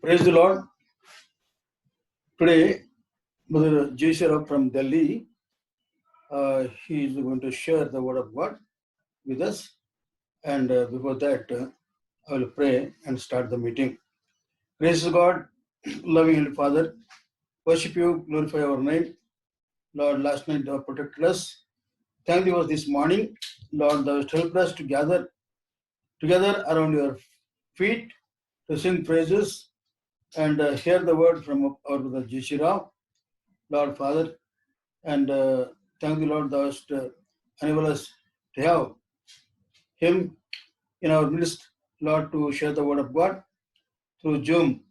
Praise the Lord. Today, Brother Jeshara from Delhi, he is going to share the word of God with us. And before that, I will pray and start the meeting. Praise God, loving Heavenly Father, worship you, glorify your name. Lord, last night thou protected us. Thank you for this morning. Lord, thou hast helped us to gather together around your feet to sing praises and hear the word from our Brother Jeshara. Lord Father, and thank you, Lord, thou hast enabled us to have him in our midst, Lord, to share the word of God through Zoom.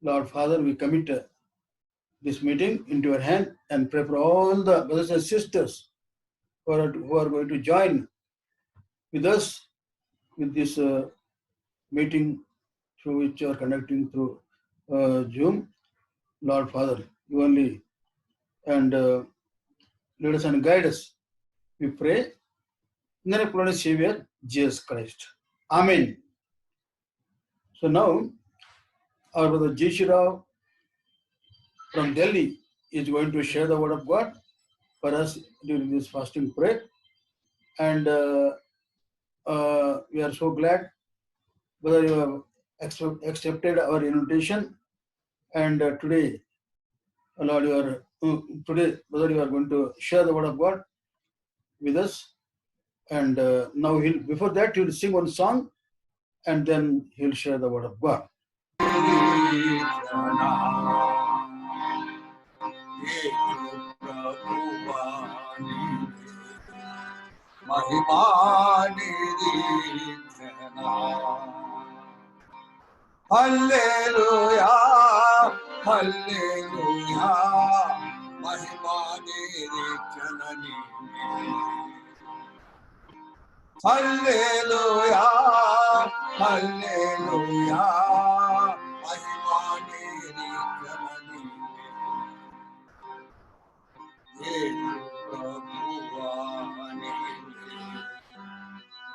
Lord Father, we commit this meeting into your hand and pray for all the brothers and sisters who are going to join with us with this meeting through which you are conducting through Zoom. Lord Father, you only and lead us and guide us. We pray in the name of our Savior, Jesus Christ. Amen. So now, our brother Jeshara from Delhi is going to share the word of God for us during this fasting prayer. And we are so glad whether you have accepted our invitation. And today, Lord, today, whether you are going to share the word of God with us. And now, before that, he will sing one song, and then he will share the word of God. Hallelujah, hallelujah, Mahimani Janani. Hallelujah, hallelujah, Mahimani Janani.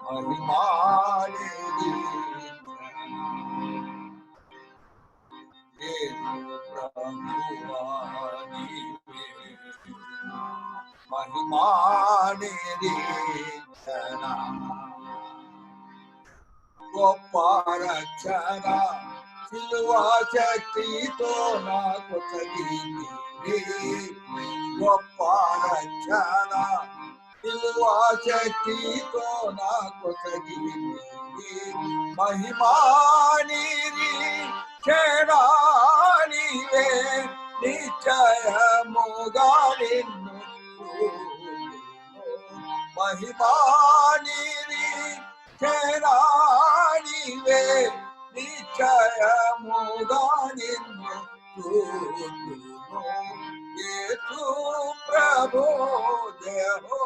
Mahimani Mahimani Goparachana Silva Shakti to na kutagini Goparachana Silva Shakti to na kutagini Mahimani Cherani ve Nichaya Mugarin Mahimani Cherani ve Nichaya Mugarin Yesu Prabhu Deho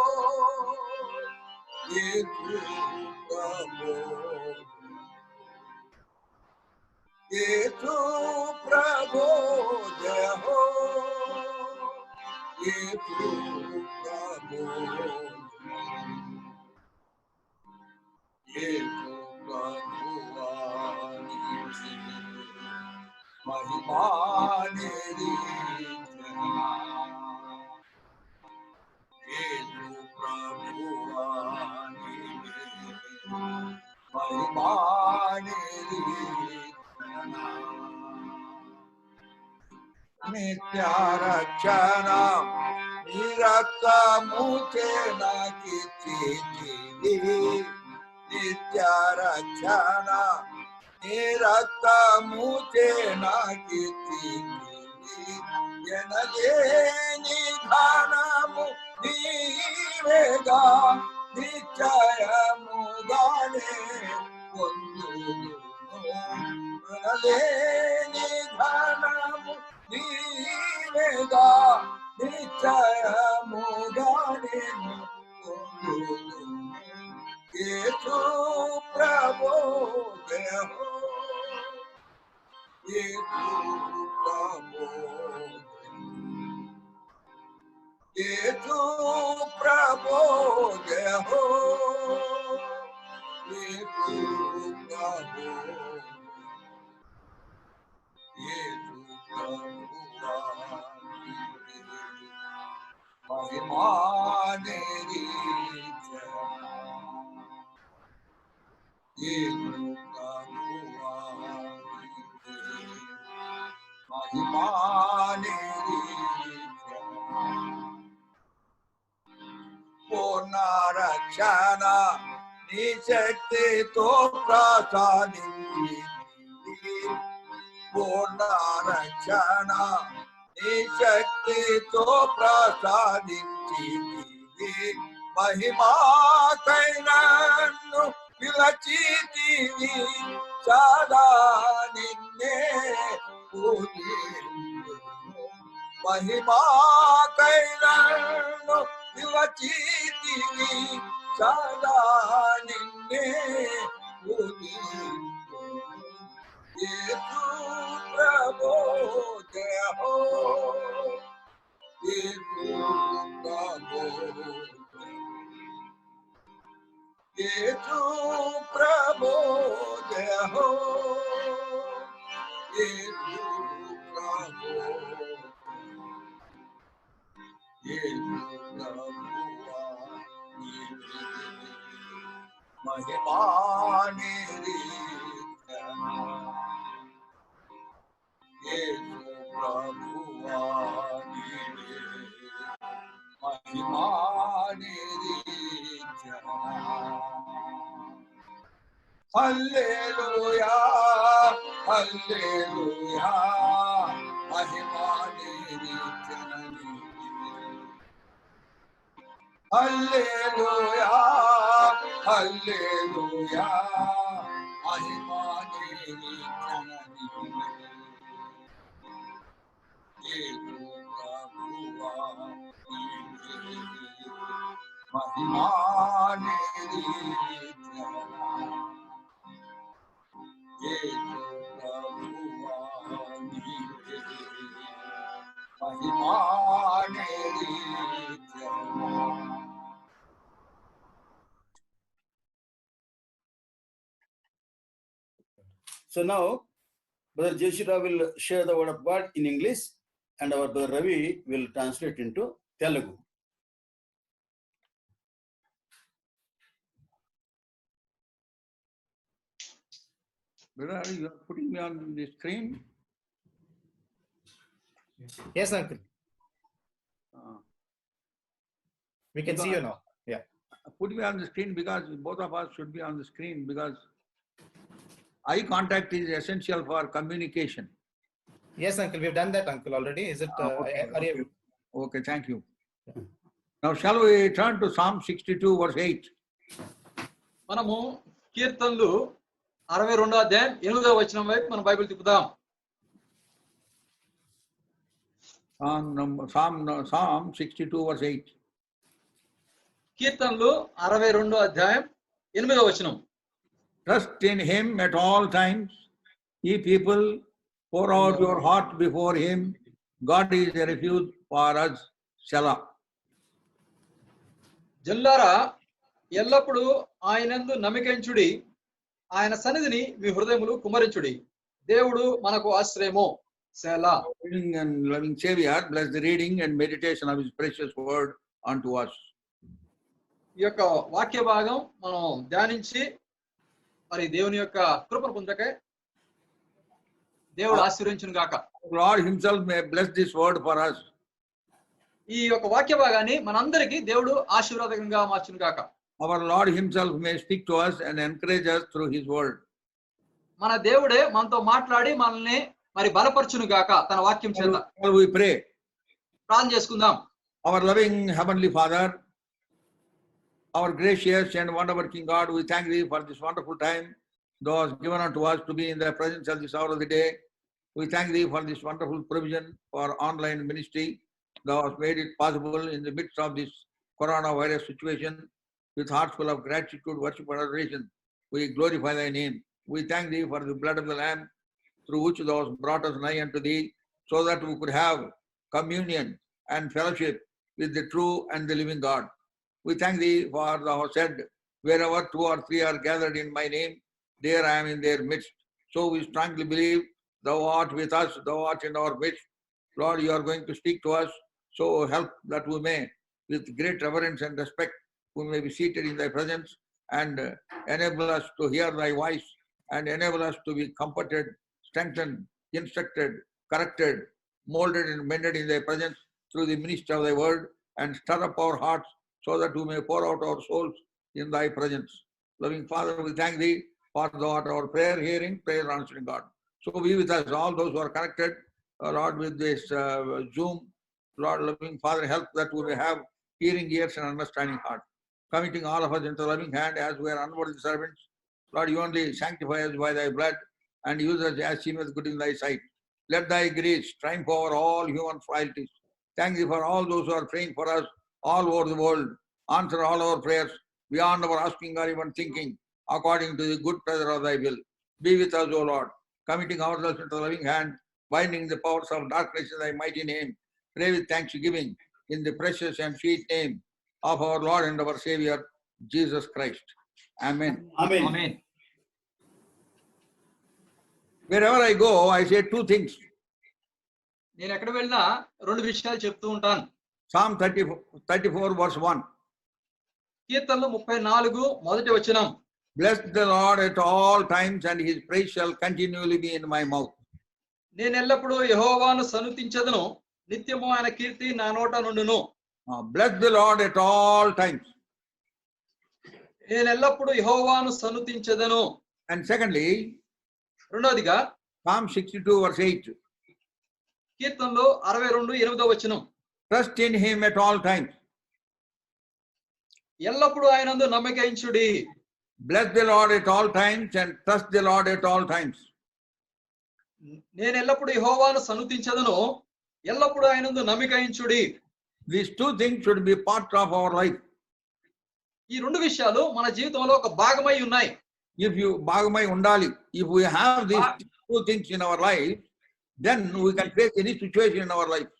Yesu Prabhu Yesu Prabhu Deho Yesu Prabhu Yesu Prabhu Mahimani Yesu Prabhu Mahimani Nityarachana Nirata Mutena Kitini Nityarachana Nirata Mutena Kitini Yenadeni Dhanamu Nivega Nityaya Mudane Kundunu Yenadeni Dhanamu Nivega Nityaya Mudane Kundunu Yesu Prabhu Deho Yesu Prabhu Yesu Prabhu Deho Yesu Prabhu పునరక్షణ నీ శక్తితో ప్రసాదించి పునరక్షణ నీ శక్తితో ప్రసాదించి మహిమాకైనను పిలచితివి సదా నిన్నే పూజింతును మహిమాకైనను పిలచితివి సదా నిన్నే పూజింతును యేసు ప్రభో జయ హో యేసు ప్రభో యేసు ప్రభో జయ హో యేసు ప్రభో యేసు ప్రభువా నీవే మహిమా నిరీక్షణ యేసు ప్రభువా నీవే మహిమా నిరీక్షణ హల్లెలూయా హల్లెలూయా మహిమా నిరీక్షణ హల్లెలూయా హల్లెలూయా మహిమా నిరీక్షణ యేసు ప్రభువా నీవే మహిమా నిరీక్షణ యేసు ప్రభువా నీవే మహిమా నిరీక్షణ So now, Brother Jeshira will share the word of God in English, and our Brother Ravi will translate into Telugu. Brother, you are putting me on the screen. Yes, uncle. We can see you now. Yeah. Put me on the screen because both of us should be on the screen because eye contact is essential for communication. Yes, uncle. We've done that, uncle, already. Is it? Okay, thank you. Now, shall we turn to Psalm 62, verse 8? మనము కీర్తనలు 62వ అధ్యాయం 8వ వచనం వైపు మన Bible తిప్పుదాం. Psalm 62, verse 8. కీర్తనలు 62వ అధ్యాయం 8వ వచనం. Trust in him at all times, ye people, pour out your heart before him. God is a refuge for us. Selah. జల్లారా ఎల్లప్పుడూ ఆయనందు నమ్మికించుడి, ఆయన సన్నిధిని మీ హృదయములు కుమరించుడి. దేవుడు మనకు ఆశ్రయము. సెలా. Living and loving Savior, bless the reading and meditation of his precious word unto us. ఈ యొక్క వాక్య భాగం మనం ధ్యానించి మరి దేవుని యొక్క కృపను పొందకే దేవుడు ఆశీర్వదించును గాక. Lord himself may bless this word for us. ఈ యొక్క వాక్య భాగాన్ని మనందరికీ దేవుడు ఆశీర్వాదకంగా మార్చును గాక. Our Lord himself may speak to us and encourage us through his word. మన దేవుడే మనతో మాట్లాడి మనల్ని మరి బలపరచును గాక తన వాక్యం చేత. Shall we pray? ప్రార్థన చేసుకుందాం. Our loving heavenly Father, our gracious and wonder-working God, we thank thee for this wonderful time thou hast given unto us to be in the presence of this hour of the day. We thank thee for this wonderful provision for online ministry. Thou hast made it possible in the midst of this coronavirus situation. With hearts full of gratitude, worship and adoration, we glorify thy name. We thank thee for the blood of the Lamb through which thou hast brought us nigh unto thee, so that we could have communion and fellowship with the true and the living God. We thank thee for thou hast said, wherever 2 or 3 are gathered in my name, there I am in their midst. So we strongly believe thou art with us, thou art in our midst. Lord, you are going to speak to us, so help that we may with great reverence and respect, we may be seated in thy presence, and enable us to hear thy voice, and enable us to be comforted, strengthened, instructed, corrected, molded and mended in thy presence through the ministry of thy word, and stir up our hearts so that we may pour out our souls in thy presence. Loving Father, we thank thee for our prayer hearing, prayer answering God. So be with us, all those who are connected, Lord, with this Zoom. Lord, loving Father, help that we may have hearing ears and understanding heart. Committing all of us into loving hand as we are unworthy servants. Lord, you only sanctify us by thy blood and use us as seemeth good in thy sight. Let thy grace triumph over all human frailties. Thank thee for all those who are praying for us all over the world. Answer all our prayers beyond our asking or even thinking, according to the good pleasure of thy will. Be with us, O Lord, committing ourselves into the loving hand, binding the powers of darkness in thy mighty name. Pray with thanksgiving in the precious and sweet name of our Lord and our Savior, Jesus Christ. Amen. Amen. Amen. Wherever I go, I say two things. నేను ఎక్కడ వెళ్ళినా రెండు విషయాలు చెప్తూ ఉంటాను. Psalm 34 verse 1. కీర్తనలు 34 మొదటి వచనం. Bless the Lord at all times, and his praise shall continually be in my mouth. నేను ఎల్లప్పుడూ యెహోవాను సన్నుతించెదను, నిత్యము ఆయన కీర్తి నా నోట నుండును. Bless the Lord at all times. నేను ఎల్లప్పుడూ యెహోవాను సన్నుతించెదను. And secondly, రెండోదిగా Psalm 62 verse 8. కీర్తనలు 62:8 వచనం. Trust in him at all times. ఎల్లప్పుడూ ఆయనందు నమ్మకించుడి. Bless the Lord at all times and trust the Lord at all times. నేను ఎల్లప్పుడూ యెహోవాను సన్నుతించెదను, ఎల్లప్పుడూ ఆయనందు నమ్మకించుడి. These two things should be part of our life. ఈ రెండు విషయాలు మన జీవితంలో ఒక భాగమై ఉన్నాయి. If you bhagamai undali, if we have these two things in our life, then we can face any situation in our life.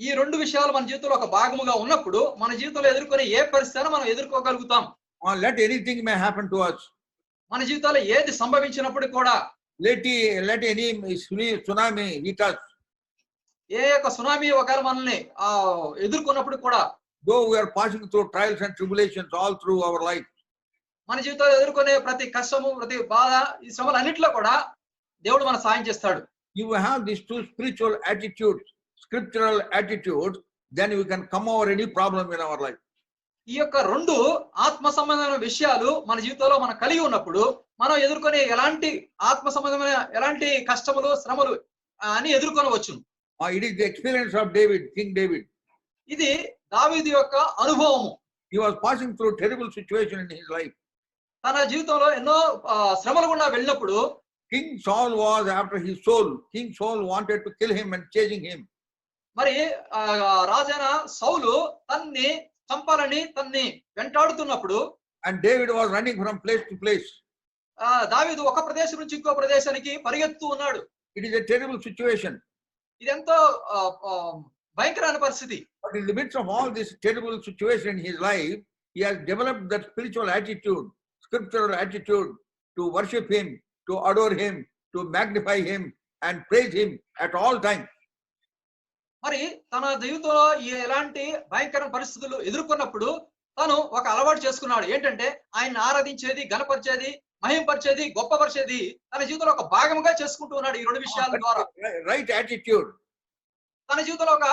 ఈ రెండు విషయాలు మన జీవితంలో ఒక భాగముగా ఉన్నప్పుడు మన జీవితంలో ఎదుర్కొనే ఏ పరిస్థితిని మనం ఎదుర్కోగలుగుతాం. Let anything may happen to us. మన జీవితాల్లో ఏది సంభవించినప్పుడు కూడా, Let any tsunami hit us. ఏ యొక్క సునామీ ఒకవేళ మనల్ని ఎదుర్కొన్నప్పుడు కూడా, Though we are passing through trials and tribulations all through our life, మన జీవితంలో ఎదుర్కొనే ప్రతి కష్టము, ప్రతి బాధ, ఈ శ్రమలు అన్నింటిలో కూడా దేవుడు మన సాయం చేస్తాడు. if we have these two spiritual attitudes, scriptural attitudes, then we can come over any problem in our life. ఈ యొక్క రెండు ఆత్మ సంబంధమైన విషయాలు మన జీవితంలో మనం కలిగి ఉన్నప్పుడు మనం ఎదుర్కొనే ఎలాంటి ఆత్మ సంబంధమైన ఎలాంటి కష్టములు, శ్రమలు అని ఎదుర్కొనవచ్చు. It is the experience of David, King David. ఇది దావీదు యొక్క అనుభవము. He was passing through terrible situation in his life. తన జీవితంలో ఎన్నో శ్రమలు గుండా వెళ్ళినప్పుడు King Saul was after his soul. King Saul wanted to kill him and chasing him. మరి రాజైన సౌలు తన్ని చంపాలని తన్ని వెంటాడుతున్నప్పుడు, And David was running from place to place. దావీదు ఒక ప్రదేశం నుంచి ఇంకో ప్రదేశానికి పరిగెత్తు ఉన్నాడు. It is a terrible situation. ఇది ఎంతో భయంకరమైన పరిస్థితి. But in the midst of all this terrible situation in his life, he has developed that spiritual attitude, scriptural attitude to worship him, to adore him, to magnify him and praise him at all times. మరి తన జీవితంలో ఎలాంటి భయంకర పరిస్థితులు ఎదుర్కొన్నప్పుడు తను ఒక అలవాటు చేసుకున్నాడు. ఏంటంటే ఆయన ఆరాధించేది, గణపరిచేది, మహింపరిచేది, గొప్పపరిచేది తన జీవితంలో ఒక భాగముగా చేసుకుంటూ ఉన్నాడు. ఈ రెండు విషయాల ద్వారా Right attitude. తన జీవితంలో ఒక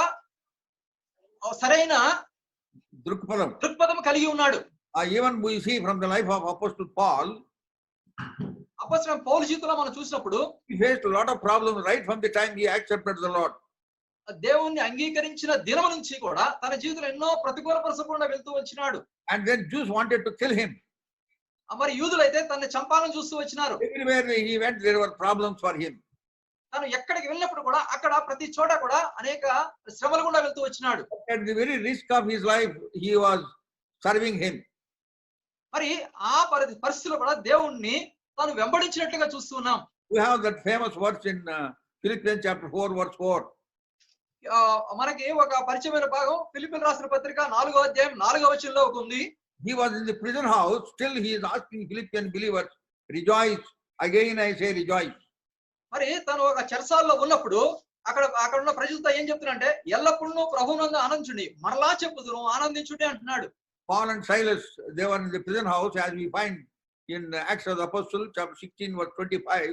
సరైన దృక్పథం కలిగి ఉన్నాడు. Even we see from the life of Apostle Paul, అపొస్తలుడైన పౌలు జీవితంలో మనం చూసినప్పుడు he faced a lot of problems right from the time he accepted the Lord. దేవుణ్ణి అంగీకరించిన దినం నుంచి కూడా తన జీవితంలో ఎన్నో ప్రతికూల పరిస్థితులు వెళ్తూ వచ్చినాడు. And then Jews wanted to kill him. మరి యూదులైతే తనని చంపాలని చూస్తూ వచ్చినారు. Everywhere he went, there were problems for him. తను ఎక్కడికి వెళ్ళినప్పుడు కూడా అక్కడ ప్రతి చోట కూడా అనేక శ్రమలు గుండా వెళ్తూ వచ్చినాడు. At the very risk of his life, he was serving him. మరి ఆ పరిస్థితిలో కూడా దేవుణ్ణి తాను వెంబడించినట్లుగా చూస్తున్నాం. We have that famous verse in Philippians chapter 4 verse 4. మనకి ఒక పరిచయమైన భాగం ఫిలిప్పీయులకు రాసిన పత్రిక 4వ అధ్యాయం 4వ వచనంలో ఉంది. He was in the prison house, still he is asking Philippian believers, rejoice. Again I say rejoice. మరి తను ఒక చెరసాలలో ఉన్నప్పుడు అక్కడ ఉన్న ప్రజలతో ఏం చెప్తున్నాడంటే ఎల్లప్పుడూ ప్రభువునందు ఆనందించుడి, మరలా చెప్పుదును ఆనందించుడి అంటున్నాడు. Paul and Silas, they were in the prison house, as we find in Acts of the Apostles, chapter 16, verse 25.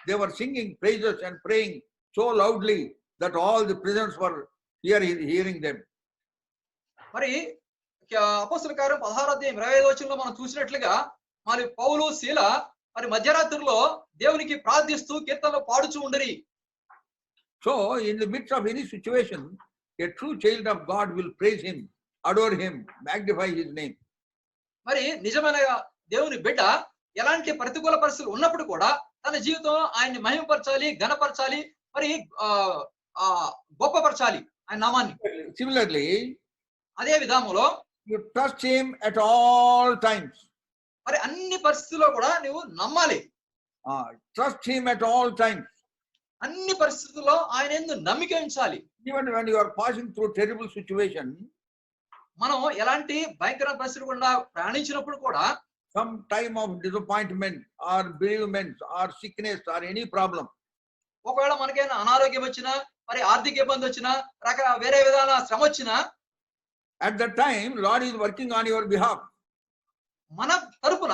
They were singing praises and praying so loudly that all the prisoners were hearing them. మరి అపోస్తల కార్యం 16:25 మనం చూసినట్లుగా మరి పౌలు శీల మరి మధ్యరాత్రిలో దేవునికి ప్రార్థిస్తూ కీర్తనలు పాడుచూ ఉండరి. So in the midst of any situation, a true child of God will praise him, adore him, magnify his name. మరి నిజమైన దేవుని బిడ్డ ఎలాంటి ప్రతికూల పరిస్థితులు ఉన్నప్పుడు కూడా తన జీవితం ఆయన్ని మహిమపరచాలి, ఘనపరచాలి, మరి గొప్పపరచాలి ఆయన నామాన్ని. Similarly, అదే విధానంలో you trust him at all times. మరి అన్ని పరిస్థితుల్లో కూడా నువ్వు నమ్మాలి. Trust him at all times. అన్ని పరిస్థితుల్లో ఆయన యందు నమ్మిక ఉంచాలి. Even when you are passing through terrible situation, మనం ఎలాంటి భయంకర పరిస్థితులు గుండా ప్రయాణించినప్పుడు కూడా some time of disappointment or bereavement or sickness or any problem, ఒకవేళ మనకైనా అనారోగ్యం వచ్చినా, మరి ఆర్థిక ఇబ్బంది వచ్చినా, వేరే విధాల శ్రమ వచ్చినా, at that time Lord is working on your behalf. మన తరపున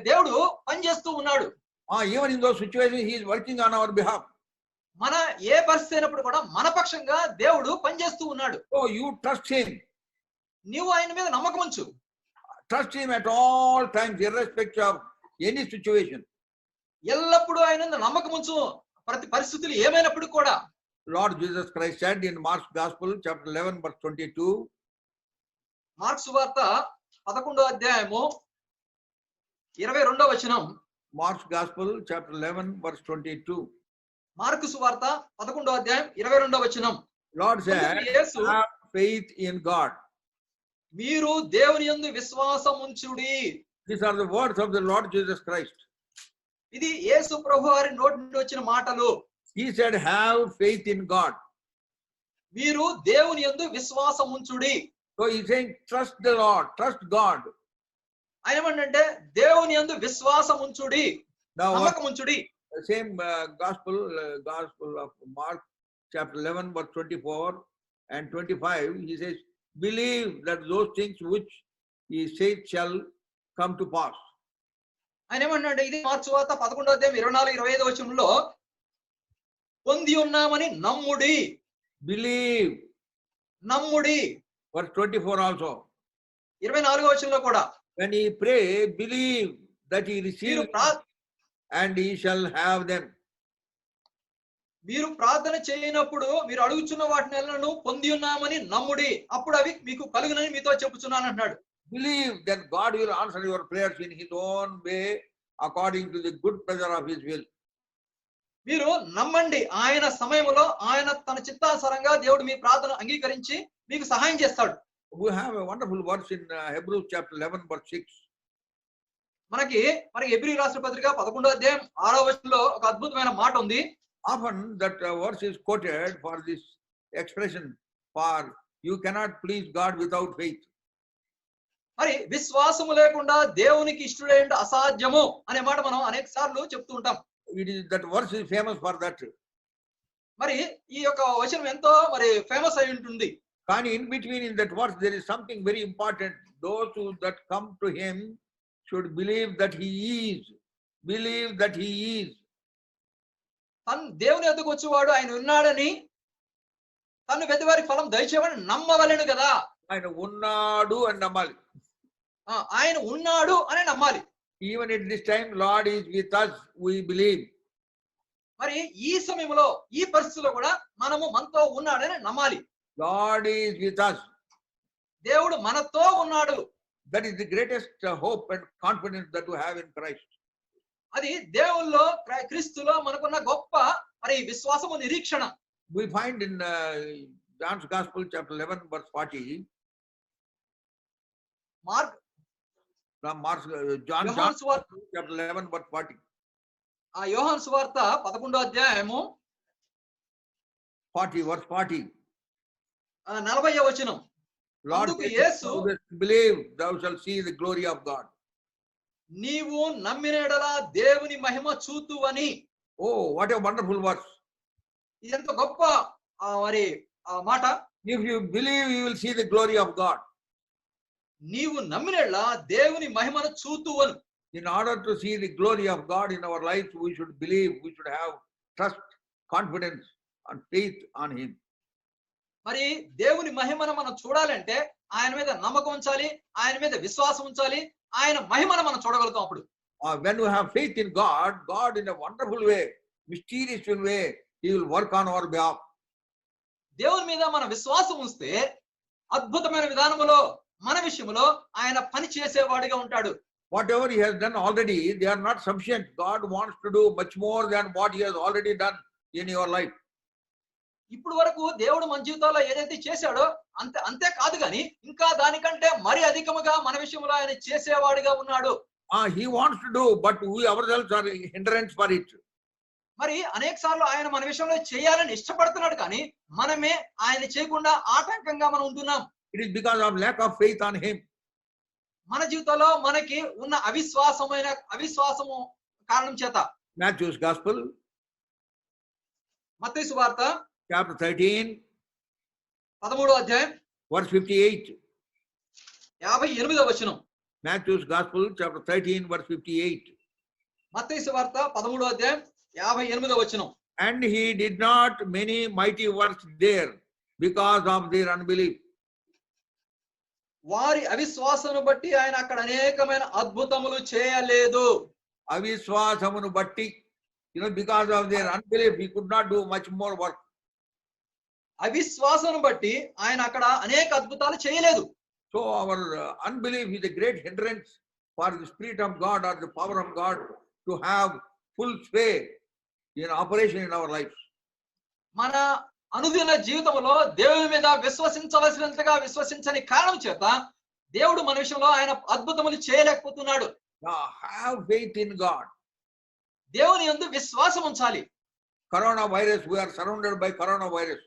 దేవుడు పనిచేస్తూ ఉన్నాడు. Even in those situations he is working on our behalf. మన ఏ పరిస్థితి అయినప్పుడు కూడా మన పక్షంగా దేవుడు పనిచేస్తూ ఉన్నాడు. So you trust him. నీవు ఆయన మీద నమ్మకం ఉంచు. Trust him at all times, irrespective of any situation. ఎల్లప్పుడూ ఆయన మీద నమ్మకం ఉంచు, ప్రతి పరిస్థితులు ఏమైనప్పుడు కూడా. Lord Jesus Christ said in Mark's Gospel, chapter 11, verse 22. Mark సువార్త 11:22. Mark's Gospel, chapter 11, verse 22. Mark సువార్త 11:22. Lord said, Yesu, have faith in God. మీరు దేవుని యందు విశ్వాసం ఉంచుడి. These are the words of the Lord Jesus Christ. ఇది యేసు ప్రభు వారి నోటి నుండి వచ్చిన మాటలు. He said, have faith in God. మీరు దేవుని యందు విశ్వాసం ఉంచుడి. So he's saying, trust the Lord, trust God. ఆయన ఏమంటే దేవుని యందు విశ్వాసం ఉంచుడి, Now, నమ్మకం ఉంచుడి. the same gospel of Mark, chapter 11, verse 24 and 25, he says, believe that those things which he said shall come to pass. ఆయన ఏమన్నాడు? ఇది మార్కు సువార్త 11:24-25 పొంది ఉన్నామని నమ్ముడి. Believe. నమ్ముడి. Verse 24 also. 24 కూడా. When he pray, believe that he receives and he shall have them. మీరు ప్రార్థన చేయనప్పుడు మీరు అడుగుచున్న వాటిని పొంది ఉన్నామని నమ్ముడి, అప్పుడు అవి మీకు కలుగునని మీతో చెప్పుచున్నాను అంటున్నాడు. Believe that God will answer your prayers in his own way according to the good pleasure of his will. మీరు నమ్మండి, ఆయన సమయంలో ఆయన తన చిత్తానుసారంగా దేవుడు మీ ప్రార్థన అంగీకరించి మీకు సహాయం చేస్తాడు. We have a wonderful verse in Hebrews chapter 11 verse 6. మనకి హెబ్రీ రాసిన పత్రిక 11:6 ఒక అద్భుతమైన మాట ఉంది. Often that verse is quoted for this expression, for you cannot please God without faith. మరి విశ్వాసము లేకుండా దేవునికి ఇష్టడైన అసాధ్యము అనే మాట మనం అనేక సార్లు చెప్తూ ఉంటాం. It is that verse is famous for that. మరి ఈ యొక్క వచనం ఎంతో ఫేమస్ అయి ఉంటుంది. కానీ in between in that verse there is something very important. Those who that come to him should believe that he is. Believe that he is. తను దేవుని యొద్దకు వచ్చేవాడు ఆయన ఉన్నాడని, తను వెతివారి ఫలం దయచేవాడు నమ్మవలెను కదా. ఆయన ఉన్నాడు అని నమ్మాలి. ఆయన ఉన్నాడు అని నమ్మాలి. Even at this time, Lord is with us, we believe. మరి ఈ సమయంలో ఈ పరిస్థితిలో కూడా మనము మనతో ఉన్నాడని నమ్మాలి. Lord is with us. దేవుడు మనతో ఉన్నాడు. That is the greatest hope and confidence that we have in Christ. అది దేవుల్లో క్రీస్తులో మనకున్న గొప్ప విశ్వాసము నిరీక్షణ. We find in John's Gospel, chapter 11, verse 40. John chapter 11, verse 40. యోహాను సువార్త 11:40 verse 40. 40వ వచనం. Lord, Yesu, believe thou shalt see the glory of God. నీవు నమ్మిన యెడల దేవుని మహిమ చూతువని. Oh, what a wonderful verse. ఇది ఎంత గొప్ప మరి ఆ మాట, If you believe, you will see the glory of God. నీవు నమ్మినెళ్ళ దేవుని మహిమను చూతువను. In order to see the glory of God in our lives, we should believe, we should have trust, confidence and faith on Him. మరి దేవుని మహిమను మనం చూడాలంటే ఆయన మీద నమ్మకం ఉంచాలి, ఆయన మీద విశ్వాసం ఉంచాలి, ఆయన మహిమను మనం చూడగలుగుతాం. అప్పుడు When we have faith in God, God in a wonderful way, mysterious way, He will work on our behalf. దేవుని మీద మన విశ్వాసం ఉంచితే అద్భుతమైన విధానములో మన విషయంలో ఆయన పని చేసేవాడిగా ఉంటాడు. Whatever He has done already, they are not sufficient. God wants to do much more than what He has already done in your life. ఇప్పుడు వరకు దేవుడు మన జీవితాల్లో ఏదైతే చేశాడో అంతే కాదు కానీ ఇంకా దానికంటే మరి అధికముగా మన విషయంలో ఆయన చేసేవాడిగా ఉన్నాడు. He wants to do, but we ourselves are hindrance for it. మరి అనేక సార్లు ఆయన మన విషయంలో చేయాలని ఇష్టపడుతున్నాడు కానీ మనమే ఆయన చేయకుండా ఆటంకంగా మనం ఉంటున్నాం. It is because of lack of faith on Him. మన జీవితంలో మనకి ఉన్న అవిశ్వాసము కారణం చేత. Matthew's Gospel, మత్తయి సువార్త chapter 13, 13వ అధ్యాయం verse 58. 58వ వచనం. Matthew's Gospel, chapter 13, verse 58. మత్తయి సువార్త 13వ అధ్యాయం 58వ వచనం. And He did not many mighty works there because of their unbelief. వారి అవిశ్వాసమును బట్టి ఆయన అక్కడ అనేకమైన అద్భుతములు చేయలేదు. అవిశ్వాసమును బట్టి, because of their unbelief, He could not do much more work. అవిశ్వాసమును బట్టి ఆయన అక్కడ అనేక అద్భుతాలు చేయలేదు. So our unbelief is a great hindrance for the Spirit of God or the power of God to have full sway in operation in our lives. మన అనుదిన జీవితంలో దేవుని మీద విశ్వసించవలసినంతగా విశ్వసించని కారణం చేత దేవుడు మన విషయంలో ఆయన అద్భుతములు చేయలేకపోతున్నాడు. Have faith in God. దేవుని యందు విశ్వాసం ఉంచాలి. Coronavirus, we are surrounded by coronavirus.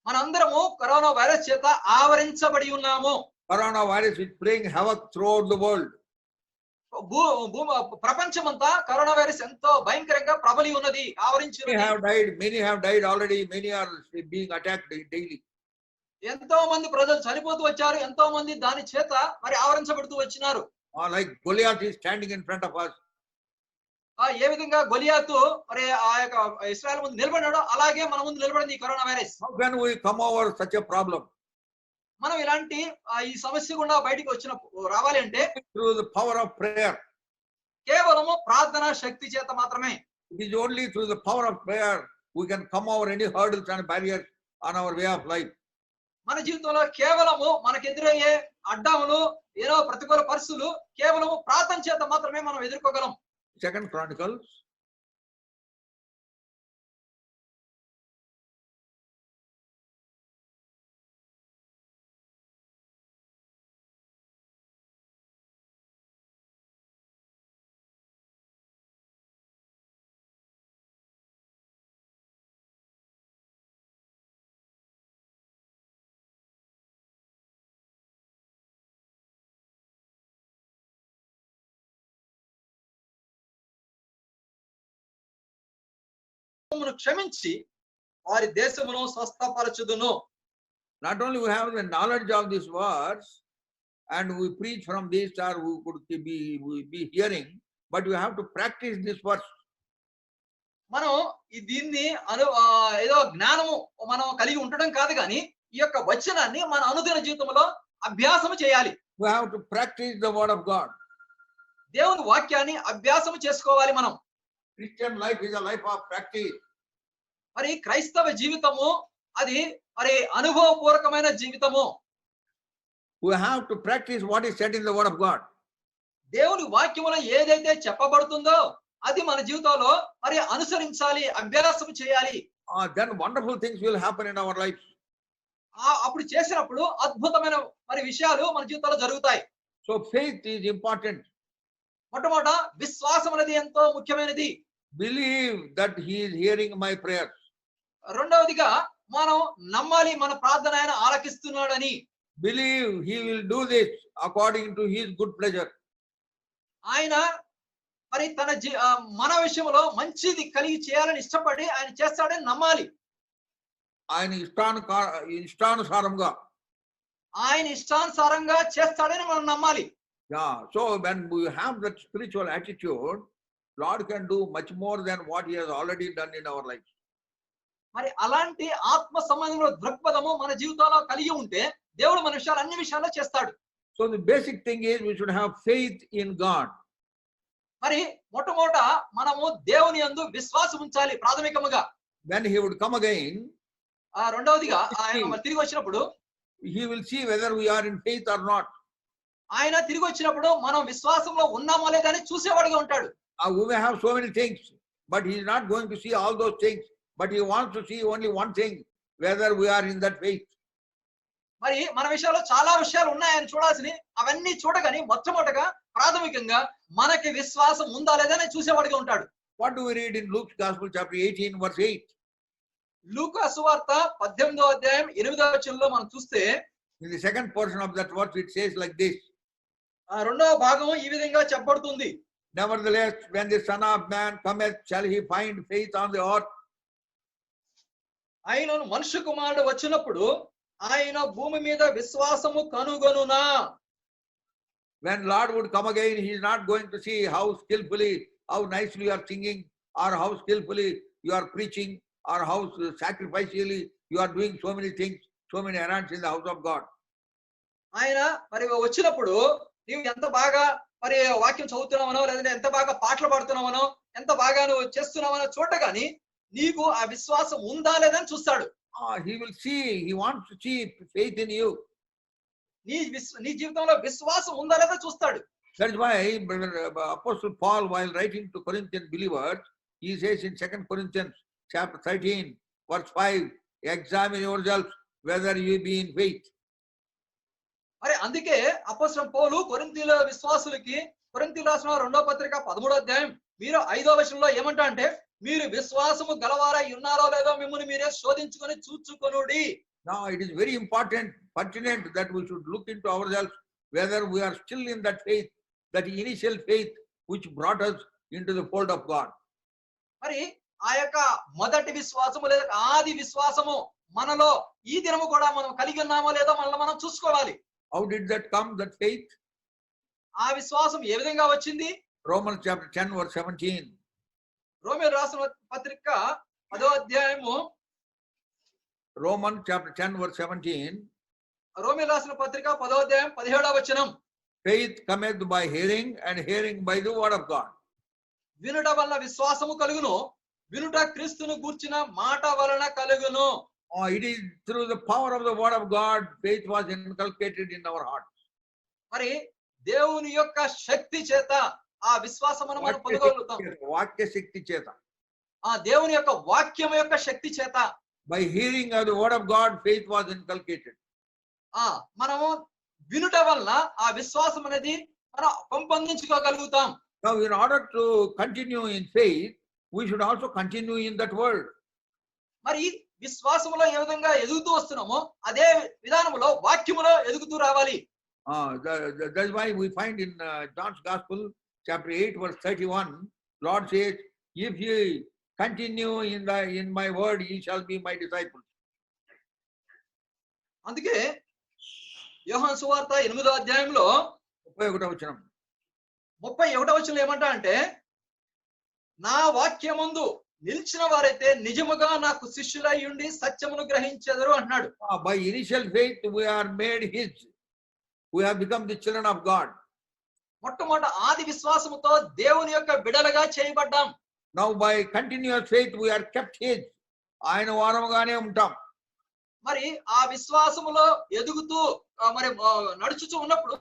మనందరము కరోనా వైరస్ చేత ఆవరించబడి ఉన్నాము. Coronavirus is playing havoc throughout the world. ప్రపంచమంతా కరోనా వైరస్ ఎంతో భయంకరంగా ప్రబలి ఉన్నది, ఆవరించి Many have died already. Many are being attacked daily. ఎంతో మంది ప్రజలు చనిపోతూ వచ్చారు, ఎంతో మంది దాని చేత మరి ఆవరించబడుతూ వచ్చినారు. Like Goliath is standing in front of us. ఏ విధంగా గొలియాతు మరి ఆ యొక్క ఇశ్రాయేలు ముందు నిలబడినాడో అలాగే మన ముందు నిలబడింది ఈ corona virus. How can we come over such a problem? మనం ఇలాంటి ఈ సమస్య గుండా బయటికి రావాలి అంటే Through the power of prayer. కేవలము ప్రార్థన శక్తి చేత మాత్రమే. It is only through the power of prayer we can come over any hurdles and barriers on our way of life. మన జీవితంలో కేవలము మనకు ఎదురయ్యే అడ్డములు, ప్రతికూల పరిస్థితులు కేవలము ప్రార్థన చేత మాత్రమే మనం ఎదుర్కోగలం. 2 Chronicles, క్షమించి వారి దేశమును స్వస్థపరచుదును. not only we have the knowledge of these words and we preach from this or we could be hearing, but we have to practice this verse. మనం దీన్ని ఏదో జ్ఞానము మనం కలిగి ఉండడం కాదు కానీ ఈ యొక్క వచనాన్ని మన అనుదిన జీవితంలో అభ్యాసము చేయాలి. We have to practice the word of God. దేవుని వాక్యాన్ని అభ్యాసము చేసుకోవాలి మనం. Christian life is a life of practice. మరి క్రైస్తవ జీవితము అది మరి అనుభవపూర్వకమైన జీవితము. We have to practice what is said in the word of God. దేవుని వాక్యములో ఏదైతే చెప్పబడుతుందో అది మన జీవితంలో మరి అనుసరించాలి, అభ్యాసం చేయాలి. Then wonderful things will happen in our lives. అప్పుడు చేసినప్పుడు అద్భుతమైన మరి విషయాలు మన జీవితంలో జరుగుతాయి. So faith is important. మొట్టమొదట విశ్వాసం అనేది ఎంతో ముఖ్యమైనది. Believe that He is hearing my prayers. రెండవదిగా మనం నమ్మాలి మన ప్రార్థన ఆయన ఆలకిస్తున్నాడని. Believe He will do this according to His good pleasure. ఆయన మరి మన విషయంలో మంచిది కలిగి చేయాలని ఇష్టపడి ఆయన చేస్తాడని నమ్మాలి. ఆయన ఇష్టానుసారంగా. ఆయన ఇష్టానుసారంగా చేస్తాడని మనం నమ్మాలి. Yeah. So when we have that spiritual attitude, Lord can do much more than what He has already done in our lives. మరి అలాంటి ఆత్మ సంబంధమైన దృక్పథము మన జీవితంలో కలిగి ఉంటే దేవుడు మన విషయాలు అన్ని విషయాల్లో చేస్తాడు. So the basic thing is we should have faith in God. మరి మొట్టమొదట మనము దేవుని యందు విశ్వాసం ఉంచాలి ప్రాథమికముగా. When He would come again, రెండవదిగా ఆయన మరి తిరిగి వచ్చినప్పుడు He will see whether we are in faith or not. ఆయన తిరిగి వచ్చినప్పుడు మనం విశ్వాసంలో ఉన్నామో లేదని చూసేవాడిగా ఉంటాడు. We may have so many things, but He is not going to see all those things. But He wants to see only one thing, whether we are in that faith. మరి మన విషయాల్లో చాలా విషయాలు ఉన్నాయని చూడాల్సినవి అవన్నీ చూడగాని మొట్టమొదటగా ప్రాథమికంగా మనకి విశ్వాసం ఉందా లేదని చూసేవాడిగా ఉంటాడు. What do we read in Luke's Gospel, chapter 18, verse 8? లూకా సువార్త 18వ అధ్యాయం 8వ వచనంలో మనం చూస్తే In the second portion of that verse, it says like this. రెండవ భాగం ఈ విధంగా చెప్పబడుతుంది. Nevertheless, when the Son of Man cometh, shall He find faith on the earth? ఆయనను మనుష్య కుమారుడు వచ్చినప్పుడు ఆయన భూమి మీద విశ్వాసము కనుగొనునా. When Lord would come again, He is not going to see how skillfully, how nicely you are singing, or how skillfully you are preaching, or how sacrificially you are doing so many things, so many errands in the house of God. ఆయన మరి వచ్చినప్పుడు నీవు ఎంత బాగా మరి వాక్యం చదువుతున్నావనో లేదంటే ఎంత బాగా పాటలు పాడుతున్నావనో ఎంత బాగా నువ్వు చేస్తున్నావనో చూడగాని నీకు ఆ విశ్వాసం ఉందా లేదని చూస్తాడు. He will see, He wants to see faith in you. నీ జీవితంలో విశ్వాసం ఉందా లేదా చూస్తాడు. That is why Apostle Paul, while writing to Corinthian believers, he says in 2 Corinthians chapter 13, verse 5, examine yourselves whether you be in faith. మరి అందుకే అపోస్తలుడైన పౌలు కొరింథీయుల విశ్వాసులకి కొరింథీయులకు రాసిన 2వ పత్రిక 13వ అధ్యాయం మీరు 5వ వచనంలో ఏమంటా అంటే మీరు విశ్వాసము గలవారై ఉన్నారో లేదో మిమ్మును మీరే శోధించుకొని చూచుకొనుడి. Now it is very important, pertinent that we should look into ourselves whether we are still in that faith, that initial faith which brought us into the fold of God. మరి ఆ యొక్క మొదటి విశ్వాసము లేదా ఆది విశ్వాసము మనలో ఈ దినము కూడా మనం కలిగి ఉన్నామో లేదో మనల్ని మనం చూసుకోవాలి. How did that come, that faith? ఆ విశ్వాసం ఏ విధంగా వచ్చింది? Romans chapter 10, verse 17. రోమీయులకు రాసిన పత్రిక 10వ అధ్యాయము Romans chapter 10, verse 17. రోమీయులకు రాసిన పత్రిక 10వ అధ్యాయం 17వ వచనం. Faith cometh by hearing, and hearing by the word of God. వినుట వలన విశ్వాసము కలుగును, వినుట క్రీస్తును గూర్చిన మాట వలన కలుగును. It is through the power of the word of God, faith was inculcated in our hearts. మరి దేవుని యొక్క శక్తి చేత ఆ విశ్వాసమును మనం పొందగలుగుతాం. వాక్య శక్తి చేత. ఆ దేవుని యొక్క వాక్యం యొక్క శక్తి చేత. By hearing of the word of God, faith was inculcated. మనము వినుట వలన ఆ విశ్వాసం అనేది మనం పెంపొందించుకోగలుగుతాం. Now, in order to continue in faith, we should also continue in that word. మరి విశ్వాసములో ఏ విధంగా ఎదుగుతూ వస్తున్నామో అదే విధానములో వాక్యములో ఎదుగుతూ రావాలి. That's why we find in John's Gospel, chapter 8, verse 31, Lord says, if ye continue in my word, ye shall be my disciples. అందుకే యోహాను సువార్త 8వ అధ్యాయంలో 31వ వచనం 31వ వచనంలో ఏమంటా అంటే నా వాక్యమందు నిలిచిన వారైతే నిజముగా నాకు శిష్యులై ఉండి సత్యమును గ్రహించెదరు అన్నాడు. By initial faith we are made his. We have become the children of God. మొట్టమొదట ఆది విశ్వాసముతో దేవుని యొక్క బిడ్డలుగా చేయబడ్డాం. Now by continuous faith we are kept his. ఆయన వారముగానే ఉంటాం. మరి ఆ విశ్వాసములో ఎదుగుతూ మరి నడుచుచూ ఉన్నప్పుడు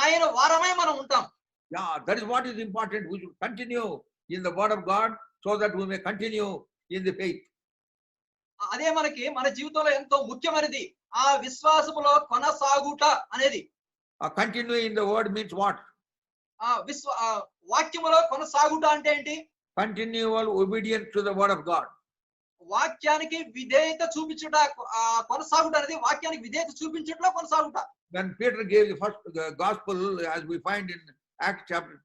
ఆయన వారమై మనం ఉంటాం. Yeah, that is what is important. We should continue in the word of God so that we may continue in the faith. అదే మనకి మన జీవితంలో ఎంతో ముఖ్యమైనది. ఆ విశ్వాసములో కొనసాగుట అనేది. Continue in the word means what? వాక్యములో కొనసాగుట అంటే ఏంటి? Continual obedience to the word of God. వాక్యానికి విధేయత చూపించుట, కొనసాగుట అనేది వాక్యానికి విధేయత చూపించుటలో కొనసాగుట. When Peter gave the first gospel, as we find in Acts chapter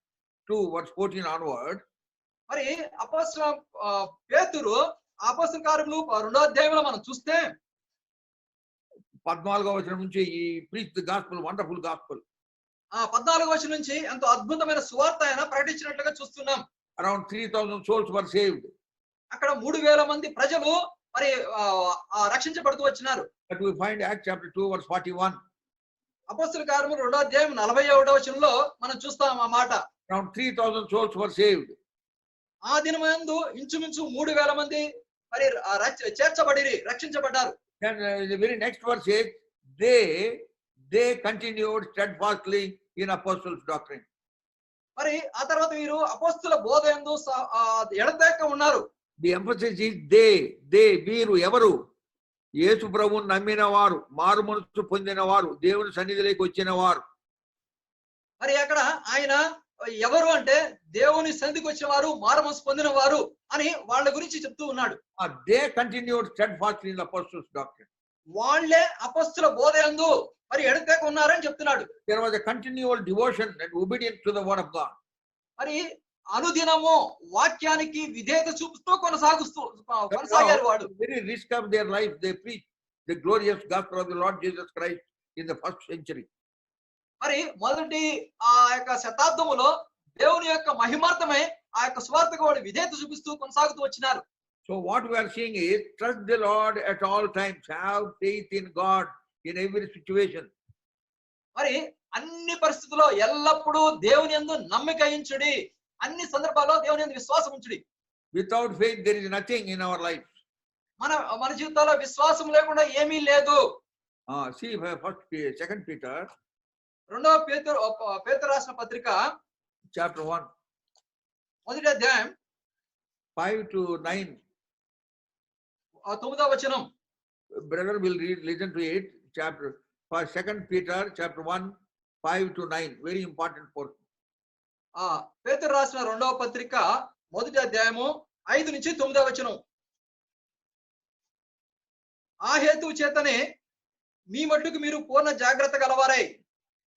2, verse 14 onward, మరి అపోస్తలుడైన పేతురు అపోస్తల కార్యములు 2వ అధ్యాయంలో మనం చూస్తే 14వ వచనం నుంచి ఈ preach the gospel, wonderful gospel. 14వ వచనం నుంచి ఎంతో అద్భుతమైన సువార్త ఆయన ప్రకటించినట్లుగా చూస్తున్నాం. Around 3,000 souls were saved. అక్కడ 3,000 మంది ప్రజలు మరి రక్షించబడుతూ వచ్చినారు. But we find Acts chapter 2 verse 41. అపోస్తల కార్యములు 2వ అధ్యాయం 41వ వచనంలో మనం చూస్తాం ఆ మాట. Around 3,000 souls were saved. ఆ దినమందు ఇంచుమించు 3,000 మంది మరి చేర్చబడిరి, రక్షించబడ్డారు. Then the very next verse says, they continued steadfastly in apostles' doctrine. మరి ఆ తర్వాత వీరు అపోస్తల బోధ యందు ఎడతెగక ఉన్నారు. The emphasis is they వీరు ఎవరు? యేసు ప్రభువును నమ్మిన వారు, మారు మనసు పొందిన వారు, దేవుని సన్నిధిలోకి వచ్చిన వారు. మరి అక్కడ ఆయన ఎవరు అంటే దేవుని సన్నిధికి వచ్చిన వారు, మారు మనసు పొందిన వారు అని వాళ్ళ గురించి చెప్తూ ఉన్నాడు. They continued steadfastly in the apostles' doctrine. వాళ్ళే అపోస్తల బోధ యందు మరి ఎడతెగక ఉన్నారని చెప్తున్నాడు. There was a continual devotion and obedience to the word of God. మరి అనుదినము వాక్యానికి విధేయత చూపుతూ కొనసాగారు వాడు. Very risk of their life, they preached the glorious gospel of the Lord Jesus Christ in the first century. మరి మొదటి ఆ యొక్క శతాబ్దములో దేవుని యొక్క మహిమార్థమై ఆ యొక్క స్వార్థకు వాడు విధేయత చూపిస్తూ కొనసాగుతూ వచ్చినారు. So what we are seeing is trust the Lord at all times, have faith in God in every situation. మరి అన్ని పరిస్థితుల్లో ఎల్లప్పుడూ దేవుని యందు నమ్మిక ఉంచుడి, అన్ని సందర్భాల్లో దేవుని యందు విశ్వాసం ఉంచుడి. Without faith there is nothing in our life. మన జీవితాల్లో విశ్వాసం లేకుండా ఏమీ లేదు. See second Peter 2వ పేతురు రాసిన పత్రిక chapter 1 మొదటి అధ్యాయం 5 to 9. 9వ వచనం. Brother will listen to it. Second Peter chapter 1 5 to 9. Very important portion. పేతురు రాసిన 2వ పత్రిక మొదటి అధ్యాయము 5 నుంచి 9వ వచనం. ఆ హేతువు చేతనే మీ మట్టుకు మీరు పూర్ణ జాగ్రత్త గలవారై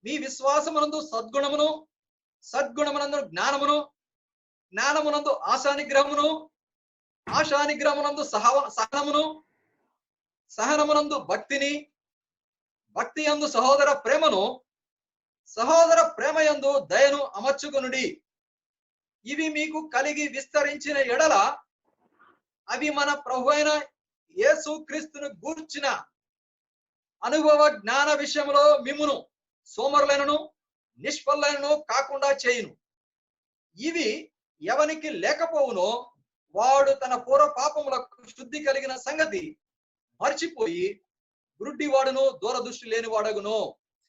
మీ విశ్వాసమునందు సద్గుణమును, సద్గుణమునందు జ్ఞానమును, జ్ఞానమునందు ఆశానిగ్రహమును, ఆశానిగ్రహమునందు సహనమును, సహనమునందు భక్తిని, భక్తి యందు సహోదర ప్రేమను, సహోదర ప్రేమయందు దయను అమర్చుకొనుడి. ఇవి మీకు కలిగి విస్తరించిన ఎడల అవి మన ప్రభువైన యేసు క్రీస్తును గూర్చిన అనుభవ జ్ఞాన విషయంలో మిమ్మును సోమరులైనను నిష్ఫలైనను కాకుండా చేయును. ఇవి ఎవనికి లేకపోవునో వాడు తన పూర్వ పాపములకు శుద్ధి కలిగిన సంగతి మర్చిపోయి గుడ్డివాడును దూరదృష్టి లేని వాడగును.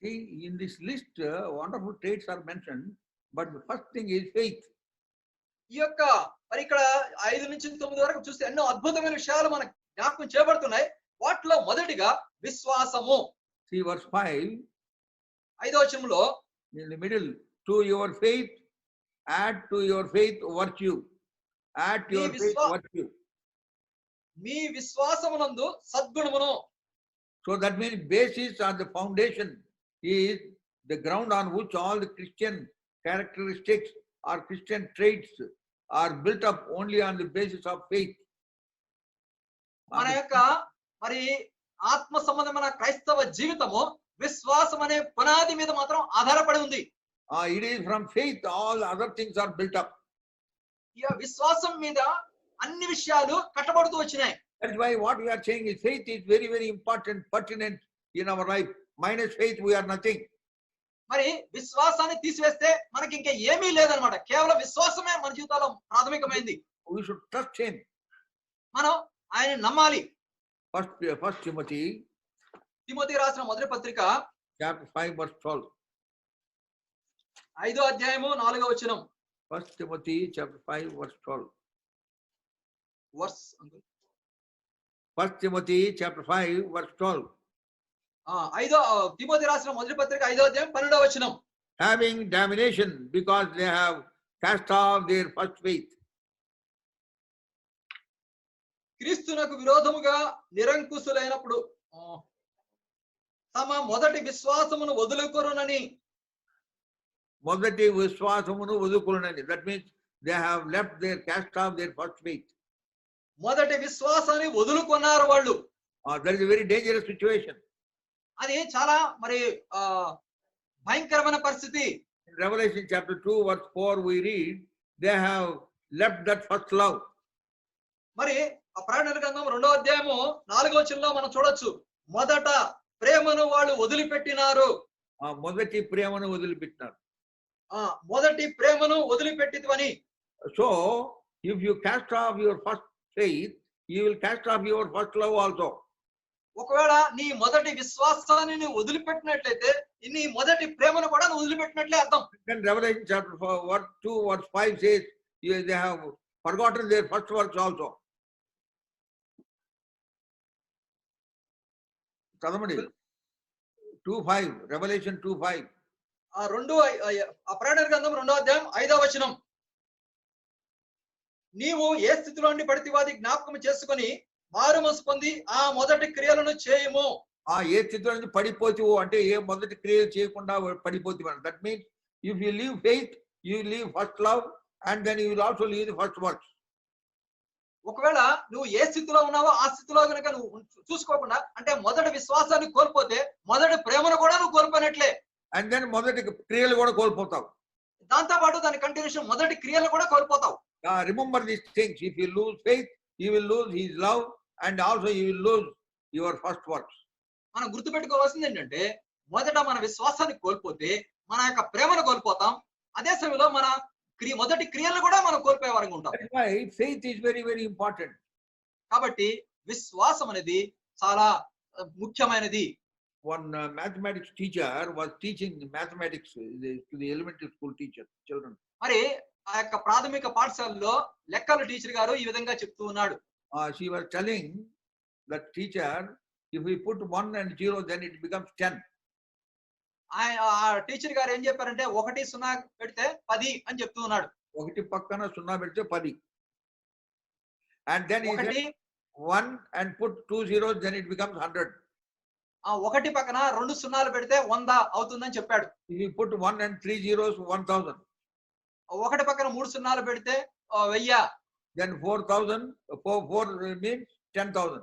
See, in this list, wonderful traits are mentioned, but the first thing is faith. ఈ యొక్క మరి ఇక్కడ 5 నుంచి 9 వరకు చూస్తే ఎన్నో అద్భుతమైన విషయాలు మనకు జ్ఞాపకం చేయబడుతున్నాయి. వాటిలో మొదటిగా విశ్వాసము. See verse 5. 5వ వచనంలో In the middle, to your faith, add to your faith virtue. Add to your faith virtue. Me విశ్వాసమునందు సద్గుణమును. So that means basis or the foundation is the ground on which all the Christian characteristics or Christian traits are built up only on the basis of faith. మన యొక్క మరి ఆత్మ సంబంధమైన క్రైస్తవ జీవితము విశ్వాసం అనే పునాది మీద మాత్రం ఆధారపడి ఉంది. It is from faith all other things are built up. ఈ విశ్వాసం మీద అన్ని విషయాలు కట్టబడుతూ వచ్చినాయి. That's why what we are saying is faith is very, very important, pertinent in our life. Minus faith, we are nothing. మరి విశ్వాసాన్ని తీసివేస్తే మనకి ఇంకా ఏమీ లేదనమాట. కేవలం విశ్వాసమే మన జీవితాల్లో ప్రాథమికమైంది. We should trust him. మనం ఆయన నమ్మాలి. First Timothy రాసిన మొదటి పత్రిక chapter 5 verse 12. 5వ అధ్యాయము 4వ వచనం. First Timothy chapter 5 verse 12. First Timothy chapter 5 verse 12. Timothy రాసిన మొదటి పత్రిక 5వ అధ్యాయం 12వ వచనం. Having damnation because they have cast off their first faith. క్రీస్తునకు విరోధముగా నిరంకుశులైనప్పుడు తమ మొదటి విశ్వాసమును వదులుకొనునని. మొదటి విశ్వాసమును వదులుకొనునని. That means they have left their cast off their first faith. మొదటి విశ్వాసాన్ని వదులుకున్నారు వాళ్ళు. That is a very dangerous situation. అది చాలా మరి భయంకరమైన పరిస్థితి. In Revelation chapter 2, verse 4, we read, they have left that first love. మరి ఆ ప్రకటన గ్రంథం 2వ అధ్యాయము 4వ వచనంలో మనం చూడొచ్చు, మొదట ప్రేమను వాళ్ళు వదిలిపెట్టినారు. మొదటి ప్రేమను వదిలిపెట్టినారు. మొదటి ప్రేమను వదిలిపెట్టిదని. So, if you cast off your first faith, you will cast off your first love also. ఒకవేళ నీ మొదటి విశ్వాసాన్ని నువ్వు వదిలిపెట్టినట్లయితే నీ మొదటి ప్రేమను కూడా నువ్వు వదిలిపెట్టినట్లే అర్థం. Then Revelation chapter 2, verse 5 says, they have forgotten their first works also. చదవండి 2:5, Revelation 2:5. ఆ ప్రకటన గ్రంథం 2వ అధ్యాయం 5వ వచనం, నీవు ఏ స్థితిలో నుండి పడితివాది జ్ఞాపకం చేసుకొని మారుమనసు పొంది ఆ మొదటి క్రియలను చేయము. ఏ స్థితిలో నుంచి పడిపోతావు అంటే ఏ మొదటి క్రియలు చేయకుండా పడిపోతావు. That means if you leave faith, you leave first love, and then you will also leave the first works. ఒకవేళ నువ్వు ఏ స్థితిలో ఉన్నావో ఆ స్థితిలో కనుక నువ్వు చూసుకోకుండా అంటే మొదటి విశ్వాసాన్ని కోల్పోతే మొదటి ప్రేమను కూడా నువ్వు కోల్పోయినట్లే. అండ్ దెన్ మొదటి క్రియలు కూడా కోల్పోతావు. దాంతో పాటు దాని కంటిన్యూషన్ మొదటి క్రియలు కూడా కోల్పోతావు. Remember these things. If you lose faith, you will lose his love, and also you will lose your first works. మనం గుర్తుపెట్టుకోవాల్సింది ఏంటంటే మొదట మన విశ్వాసాన్ని కోల్పోతే మన యొక్క ప్రేమను కోల్పోతాం. అదే సమయంలో మన మొదటి క్రియలను కూడా మనం కోల్పోయే వరకు ఉంటాం. Faith is very very important. కాబట్టి విశ్వాసం అనేది చాలా ముఖ్యమైనది. One mathematics teacher was teaching mathematics to the elementary school children. మరి ఆ యొక్క ప్రాథమిక పాఠశాలలో లెక్కల టీచర్ గారు ఈ విధంగా చెప్తూ ఉన్నాడు. She was telling that teacher, if we put 1 and 0, then it becomes 10. ఆ టీచర్ గారు ఏం చెప్పారంటే 1 0 పెడితే 10 అని చెప్తూ ఉన్నాడు. 1 పక్కన 0 పెడితే 10. And then he said 1 and put 2 zeros, then it becomes 100. ఆ 1 పక్కన 2 0 పెడితే 100 అవుతుందని చెప్పాడు. If you put 1 and 3 zeros, 1000. 1 పక్కన 3 0 పెడితే 1000. Then 4000, 4 means 10,000.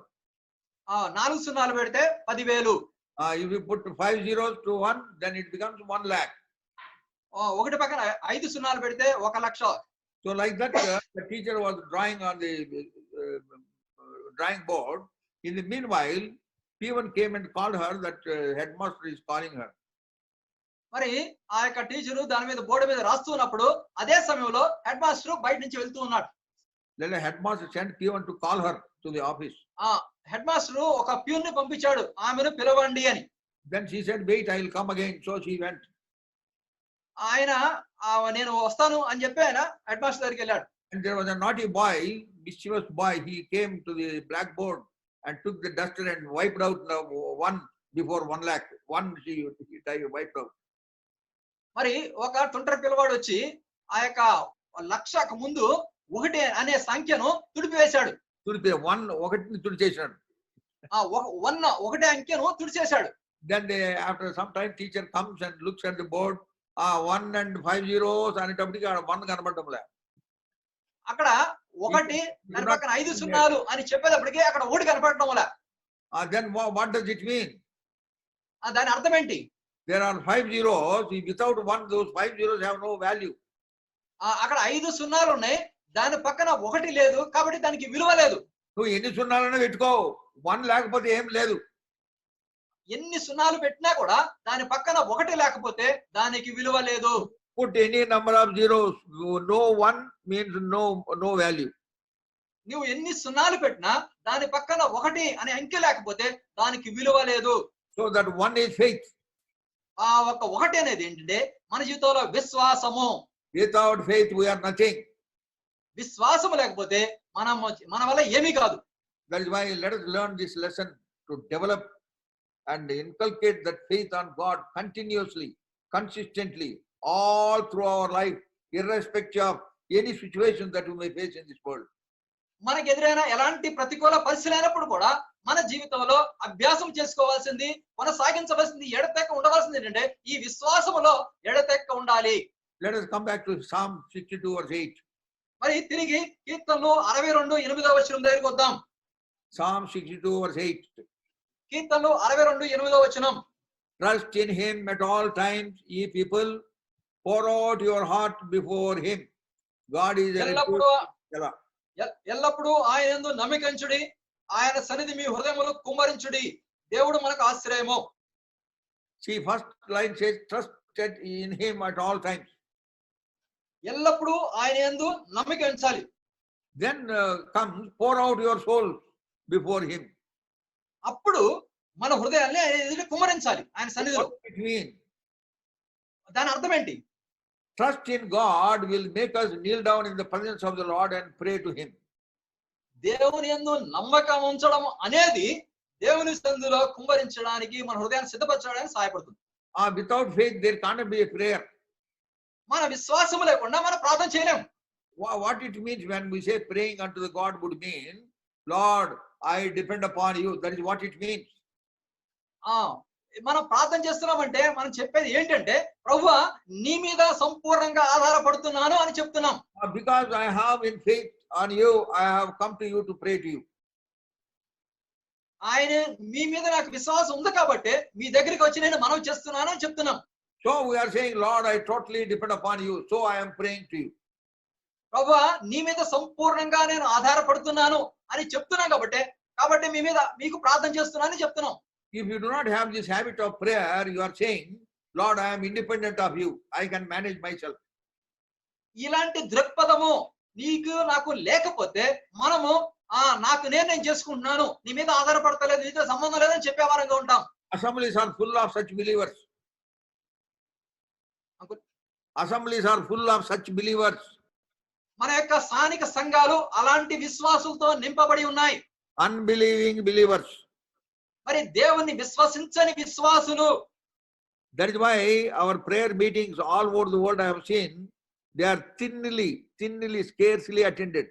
4 0 పెడితే 10,000. If you put 5 zeros to 1, then it becomes 1 lakh. 1 పక్కన 5 0 పెడితే 1 లక్ష. So like that, the teacher was drawing on the drawing board. In the meanwhile, P1 came and called her that headmaster is calling her. మరి ఆ యొక్క teacher దాని మీద board మీద రాస్తున్నప్పుడు అదే సమయంలో హెడ్ మాస్టర్ బయట నుంచి వెళ్తూ ఉన్నాడు. Then the headmaster sent P1 to call her to the office. Head master ఒక ప్యూన్ ని పంపించాడు, ఆమెను పిలవండి అని. Then she said, wait, I will come again. So she went. ఆయన నేను వస్తాను అని చెప్పి ఆయన హెడ్ మాస్టర్ దగ్గరికి వెళ్ళాడు. And there was a naughty boy, mischievous boy. He came to the blackboard and took the duster and wiped out the 1 before 1 lakh. 1 he wiped out. మరి ఒక తుంటరి పిల్లవాడు వచ్చి ఆ యొక్క లక్షకు ముందు 1 అనే సంఖ్యను తుడిపివేశాడు. 1 తుడిచేశాడు. 1 అంకెను తుడిచేశాడు. Then after some time, teacher comes and looks at the board. 1 and 5 zeros అనేటప్పటికి 1 కనబడటం లే. అక్కడ 1 దాని పక్కన 5 0 అని చెప్పేటప్పటికి అక్కడ 1 కనపడటం లే. Then what does it mean? దాని అర్థం ఏంటి? There are 5 zeros. Without 1, those 5 zeros have no value. అక్కడ 5 0 ఉన్నాయి, దాని పక్కన 1 లేదు, కాబట్టి దానికి విలువ లేదు. నువ్వు ఎన్ని సున్నాలైనా పెట్టుకో, 1 లేకపోతే ఏం లేదు. ఎన్ని సున్నాలు పెట్టినా కూడా దాని పక్కన 1 లేకపోతే దానికి విలువ లేదు. Put any number of zeros, no 1 means no value. నువ్వు ఎన్ని సున్నాలు పెట్టినా దాని పక్కన 1 అనే అంకె లేకపోతే దానికి విలువ లేదు. So that 1 is faith. ఆ ఒక 1 అనేది ఏంటంటే మన జీవితంలో విశ్వాసము. Without faith we are nothing. విశ్వాసము లేకపోతే మన వల్ల ఏమీ కాదు. That is why let us learn this lesson to develop and inculcate that faith on God continuously, consistently, all through our life, irrespective of any situation that we may face in this world. మనకు ఎదురైన ఎలాంటి ప్రతికూల పరిస్థితులు అయినప్పుడు కూడా మన జీవితంలో అభ్యాసం చేసుకోవాల్సింది, కొనసాగించవలసింది, ఎడతెక్క ఉండవలసింది ఏంటంటే ఈ విశ్వాసములో ఎడతెక్క ఉండాలి. Let us come back to Psalm 62 verse 8. మరి తిరిగి కీర్తనలు 62:8 దగ్గరికి వద్దాం. Psalm 62 verse 8. కీర్తనలు 62:8. Trust in him at all times, ye people. Pour out your heart before him. God is a ఎల్లప్పుడూ refuge. ఎల్లప్పుడూ ఆయన యందు నమ్మికంచుడి, ఆయన సన్నిధి మీ హృదయములు కుమ్మరించుడి. దేవుడు మనకు ఆశ్రయము. See, first line says, trusted in him at all times. ఎల్లప్పుడూ ఆయన యందు నమ్మిక ఉంచాలి. Then comes, pour out your soul before him. అప్పుడు మన హృదయాన్ని ఆయన ఎదుట కుమ్మరించాలి ఆయన సన్నిధిలో. What does it mean? దాని అర్థం ఏంటి? Trust in God will make us kneel down in the presence of the Lord and pray to him. దేవుని యందు నమ్మకం ఉంచడం అనేది దేవుని సన్నిధిలో కుమ్మరించడానికి మన హృదయాన్ని సిద్ధపరచడానికి సహాయపడుతుంది. Without faith, there can't be a prayer. మన విశ్వాసము లేకుండా మనం ప్రార్థన చేయలేం. What it means when we say praying unto the God would mean, Lord, I depend upon you. That is what it means. మనం ప్రార్థన చేస్తున్నామంటే మనం చెప్పేది ఏంటంటే, ప్రభువా నీ మీద సంపూర్ణంగా ఆధారపడుతున్నాను అని చెప్తున్నాం. Because I have in faith on you, I have come to you to pray to you. ఆయన మీ మీద నాకు విశ్వాసం ఉంది కాబట్టి మీ దగ్గరికి వచ్చి నేను మనవి చేస్తున్నాను అని చెప్తున్నాం. So we are saying, Lord, I totally depend upon you. So I am praying to you. ప్రభువా నీ మీద సంపూర్ణంగా నేను ఆధారపడుతున్నాను అని చెప్తున్నాం కాబట్టి మీ మీద మీకు ప్రార్థన చేస్తున్నానని చెప్తున్నాం. If you do not have this habit of prayer, you are saying, Lord, I am independent of you. I can manage myself. ఇలాంటి దృక్పథము నీకు నాకు లేకపోతే మనము నాకు నేను చేసుకుంటున్నాను, నీ మీద ఆధారపడతలేదు, నీతో సంబంధం లేదని చెప్పేవారంగా ఉంటాం. Assemblies are full of such believers. Assemblies are full of such believers. మన యొక్క స్థానిక సంఘాలు అలాంటి విశ్వాసులతో నింపబడి ఉన్నాయి. Unbelieving believers. మరి దేవుణ్ణి విశ్వసించని విశ్వాసులు. That is why our prayer meetings all over the world I have seen, they are thinly, scarcely attended.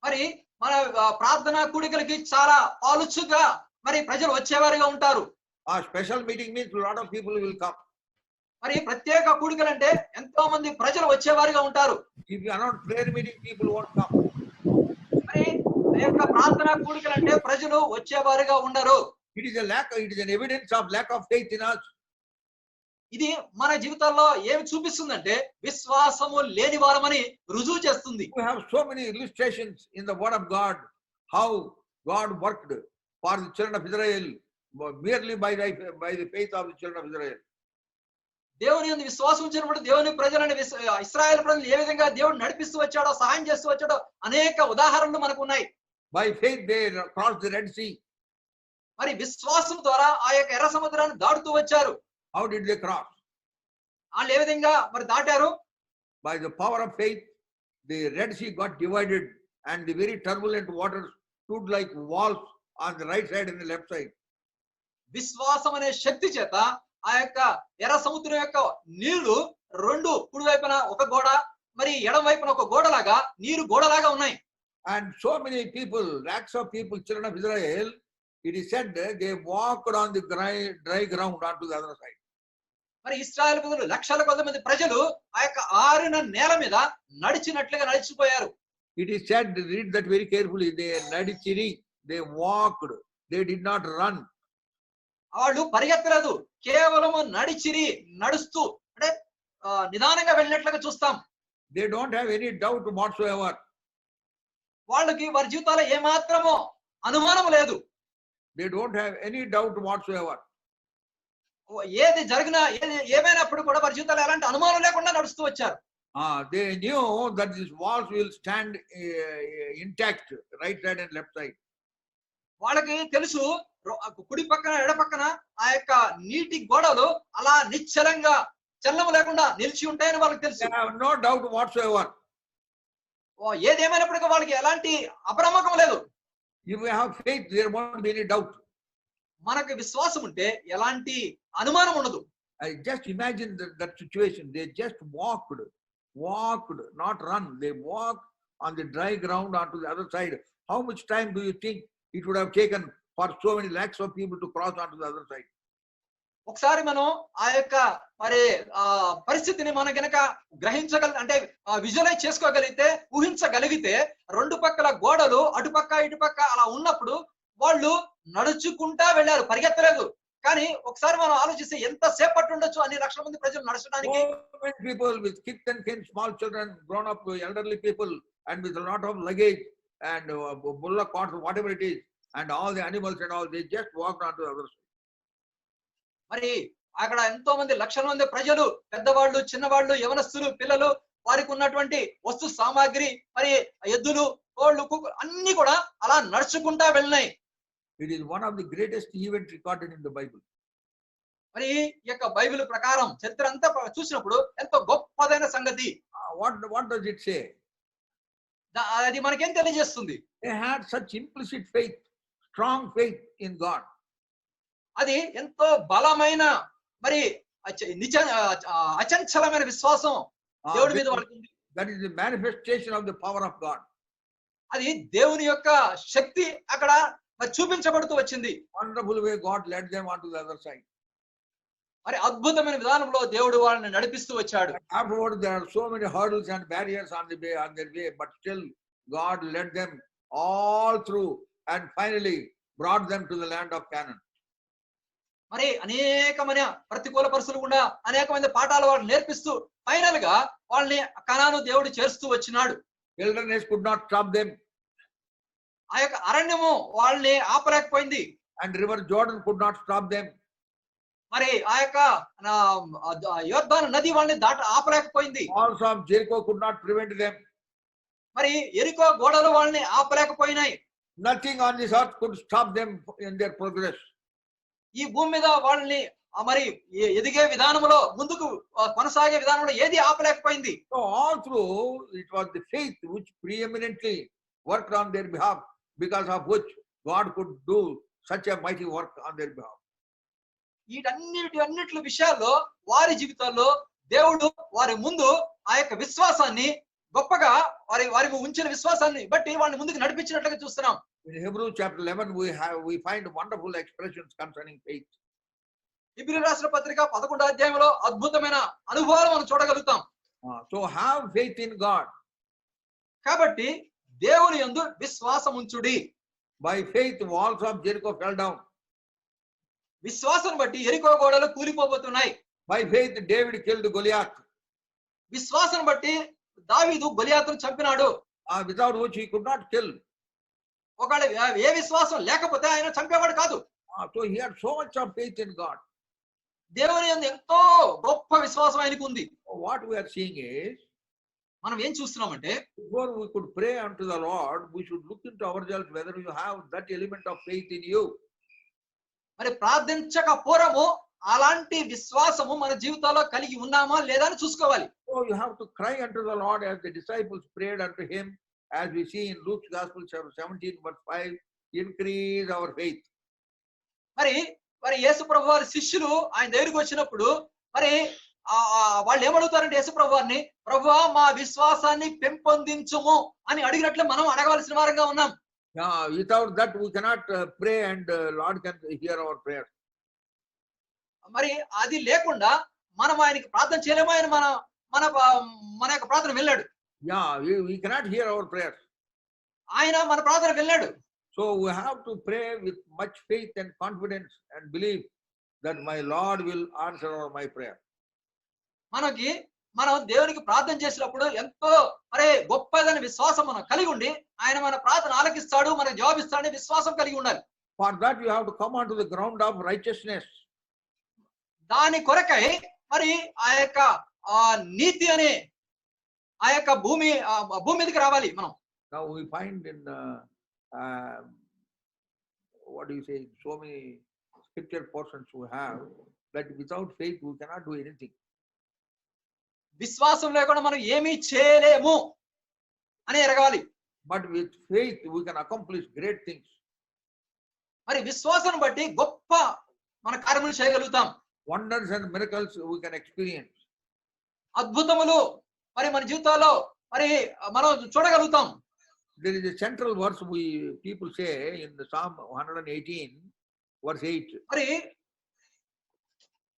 మరి మన ప్రార్థనా కూడికలకి చాలా ఆలుచుగా మరి ప్రజలు వచ్చేవారుగా ఉంటారు. A special meeting means a lot of people will come. మరి ప్రత్యేక కూడికలంటే ఎంతో మంది ప్రజలు వచ్చేవారుగా ఉంటారు. If you are not prayer meeting, people won't come. మరి ఈ యొక్క ప్రార్థనా కూడికలంటే ప్రజలు వచ్చేవారుగా ఉండరు. It is an evidence of lack of faith in us. ఇది మన జీవితాల్లో ఏమి చూపిస్తుందంటే విశ్వాసము లేని వారమని రుజువు చేస్తుంది. We have so many illustrations in the word of God, how God worked for the children of Israel merely by the faith of the children of Israel. దేవుని యందు విశ్వాసం ఉంచినప్పుడు దేవుని ప్రజలని ఇశ్రాయేలు ప్రజలు ఏ విధంగా దేవుడు నడిపిస్తూ వచ్చాడో, సహాయం చేస్తూ వచ్చాడో అనేక ఉదాహరణలు మనకు ఉన్నాయి. By faith they crossed the Red Sea. మరి విశ్వాసం ద్వారా ఆ యొక్క ఎర్ర సముద్రాన్ని దాటుతూ వచ్చారు. How did they cross? వాళ్ళు ఏ విధంగా మరి దాటారు? By the power of faith, the Red Sea got divided and the very turbulent waters stood like walls on the right side and the left side. విశ్వాసం అనే శక్తి చేత ఆ యొక్క ఎర్ర సముద్రం యొక్క నీళ్లు రెండు కుడి వైపున ఒక గోడ, మరి ఎడమ వైపున ఒక గోడలాగా నీరు గోడలాగా ఉన్నాయి. And so many people, lakhs of people, children of Israel, it is said they walked on the dry ground onto the other side. మరి ఇశ్రాయేలు ప్రజలు లక్షల కొద్ది మంది ప్రజలు ఆ యొక్క ఆరిన నేల మీద నడిచినట్లుగా నడిచిపోయారు. It is said, read that very carefully, they nadichiri, they walked, they did not run. వాళ్ళు పరిగెత్తలేదు, కేవలం నడిచిరి, నడుస్తూ అంటే నిదానంగా వెళ్ళినట్లుగా చూస్తాం. They don't have any doubt whatsoever. వాళ్ళకి వారి జీవితాల్లో ఏమాత్రమో అనుమానం లేదు. They don't have any doubt whatsoever. ఏది జరిగినా ఏమైనప్పుడు కూడా వారి జీవితాల్లో ఎలాంటి అనుమానం లేకుండా నడుస్తూ వచ్చారు. They knew that these walls will stand intact, right side and left side. వాళ్ళకి తెలుసు కుడి పక్కన ఎడ పక్కన ఆ యొక్క నీటి గోడలు అలా నిశ్చలంగా చల్లము లేకుండా నిలిచి ఉంటాయని వాళ్ళకి తెలుసు. They have no doubt whatsoever. ఏదేమైనప్పటికీ వాళ్ళకి ఎలాంటి అపనమ్మకం లేదు. If we have faith, there won't be any doubt. మనకు విశ్వాసం ఉంటే ఎలాంటి అనుమానం ఉండదు. I just imagine that situation. They just walked, not run. They walked on the dry ground onto the other side. How much time do you think it would have taken for so many lakhs of people to cross onto the other side? ఒకసారి మనం ఆ యొక్క మరి పరిస్థితిని మనం గనక అంటే visualise చేసుకోగలిగితే, ఊహించగలిగితే, రెండు పక్కల గోడలు అటుపక్క ఇటుపక్క అలా ఉన్నప్పుడు వాళ్ళు నడుచుకుంటా వెళ్ళారు, పరిగెత్తలేదు. కానీ ఒకసారి మనం ఆలోచిస్తే ఎంత సేపటి ఉండొచ్చు అన్ని లక్షల మంది ప్రజలు నడచడానికి. So many people with kids and kids, small children, grown up, elderly people, and with a lot of luggage and bullock carts, whatever it is, and all the animals and all, they just walked onto the other side. మరి అక్కడ ఎంతో మంది లక్షల మంది ప్రజలు, పెద్దవాళ్ళు, చిన్నవాళ్ళు, యవనస్తులు, పిల్లలు, వారికి ఉన్నటువంటి వస్తు సామాగ్రి, మరి ఎద్దులు, కోళ్ళు, కుక్కలు అన్ని కూడా అలా నడుచుకుంటా వెళ్ళినాయి. It is one of the greatest events recorded in the Bible. మరి ఈ యొక్క బైబిల్ ప్రకారం చరిత్ర అంతా చూసినప్పుడు ఎంతో గొప్పదైన సంగతి. What does it say? అది మనకేం తెలియజేస్తుంది? They had such implicit faith, strong faith in God. అది ఎంతో బలమైన, మరి అచంచలమైన విశ్వాసం దేవుడి మీద వాళ్ళకి ఉంది. That is the manifestation of the power of God. అది దేవుని యొక్క శక్తి అక్కడ మరి చూపించబడుతూ వచ్చింది. Wonderful way God led them onto the other side. మరి అద్భుతమైన విధానంలో దేవుడు వాళ్ళని నడిపిస్తూ వచ్చాడు. Afterwards, there are so many hurdles and barriers on their way, but still God led them all through and finally brought them to the land of Canaan. మరి అనేకమైన ప్రతికూల పరిస్థితులు కూడా అనేకమైన పాఠాలు వాళ్ళు నేర్పిస్తూ ఫైనల్ గా వాళ్ళని కనాను దేవుడు చేరుస్తూ వచ్చినాడు. Wilderness could not stop them, ఆ యొక్క అరణ్యము వాళ్ళని ఆపలేకపోయింది. and river Jordan could not stop them. మరి ఆ యొక్క యోర్దాను నది వాళ్ళని ఆపలేకపోయింది. Walls of Jericho could not prevent them. మరి ఎరికో గోడలు వాళ్ళని ఆపలేకపోయినాయి. Nothing on this earth could stop them in their progress. ఈ భూమి మీద వాళ్ళని మరి ఎదిగే విధానంలో, ముందుకు కొనసాగే విధానంలో ఏది ఆపలేకపోయింది. So all through, it was the faith which preeminently worked on their behalf, because of which God could do such a mighty work on their behalf. అన్నిటి విషయాల్లో వారి జీవితాల్లో దేవుడు వారి ముందు ఆ యొక్క విశ్వాసాన్ని గొప్పగా వారికి ఉంచిన విశ్వాసాన్ని బట్టి వాళ్ళని ముందుకు నడిపించినట్లుగా చూస్తున్నాం. In Hebrews chapter 11, we find wonderful expressions concerning faith. Hebrew రాసిన పత్రిక 11వ అధ్యాయంలో అద్భుతమైన అనుభవాలు మనం చూడగలుగుతాం. So have faith in God. కాబట్టి దేవుని యందు విశ్వాసం ఉంచుడి. By faith, walls of Jericho fell down. విశ్వాసం బట్టి ఎరికో గోడలు కూలిపోబోతున్నాయి. By faith, David killed Goliath, విశ్వాసం బట్టి దావీదు గొలియాతును చంపినాడు. without which he could not kill. ఒకవేళ ఏ విశ్వాసం లేకపోతే ఆయన చంపేవాడు కాదు. So he had so much of faith in God. దేవుని యందు ఎంతో గొప్ప విశ్వాసం ఆయనకు ఉంది. What we are seeing is, మనం ఏం చూస్తున్నామంటే, before we could pray unto the Lord, we should look into ourselves whether you have that element of faith in you. మరి ప్రార్థించక పూర్వము అలాంటి విశ్వాసము మన జీవితాల్లో కలిగి ఉన్నామా లేదా అని చూసుకోవాలి. So you have to cry unto the Lord as the disciples prayed unto him, as we see in Luke's Gospel chapter 17 verse 5, increase our faith. మరి యేసు ప్రభు వారి శిష్యులు ఆయన దగ్గరికి వచ్చినప్పుడు మరి వాళ్ళు ఏమడుగుతారంటే యేసు ప్రభు వారిని, ప్రభువా మా విశ్వాసాన్ని పెంపొందించుము అని అడిగినట్లు మనం అడగవలసిన వారంగా ఉన్నాం. Without that we cannot pray and Lord can hear our prayers. మరి అది లేకుండా మనం ఆయనకి ప్రార్థన చేయలేము. ఆయన మన యొక్క ప్రార్థన వెళ్ళాడు. We cannot hear our prayers. ఆయన మన ప్రార్థన వెళ్ళాడు. So we have to pray with much faith and confidence and believe that my Lord will answer my prayer. మనం దేవునికి ప్రార్థన చేసినప్పుడు ఎంతో గొప్పదైన విశ్వాసం మనం కలిగి ఉండి ఆయన మన ప్రార్థన ఆలకిస్తాడు, మనకు జవాబిస్తాడని విశ్వాసం కలిగి ఉండాలి. For that you have to come onto the ground of righteousness. దాని కొరకై మరి ఆ యొక్క నీతి అనే ఆ యొక్క భూమి మీదకి రావాలి మనం. Now we find in what do you say, so many scripture portions we have that without faith we cannot do anything. విశ్వాసం లేకుండా మనం ఏమీ చేయలేము అని ఎరగాలి. But with faith we can accomplish great things. మరి విశ్వాసం బట్టి గొప్ప మన కార్యములు చేయగలుగుతాం. Wonders and miracles we can experience. అద్భుతములు మరి మన జీవితాల్లో మరి మనం చూడగలుగుతాం. There is a central verse people say in the Psalm 118 verse 8. మరి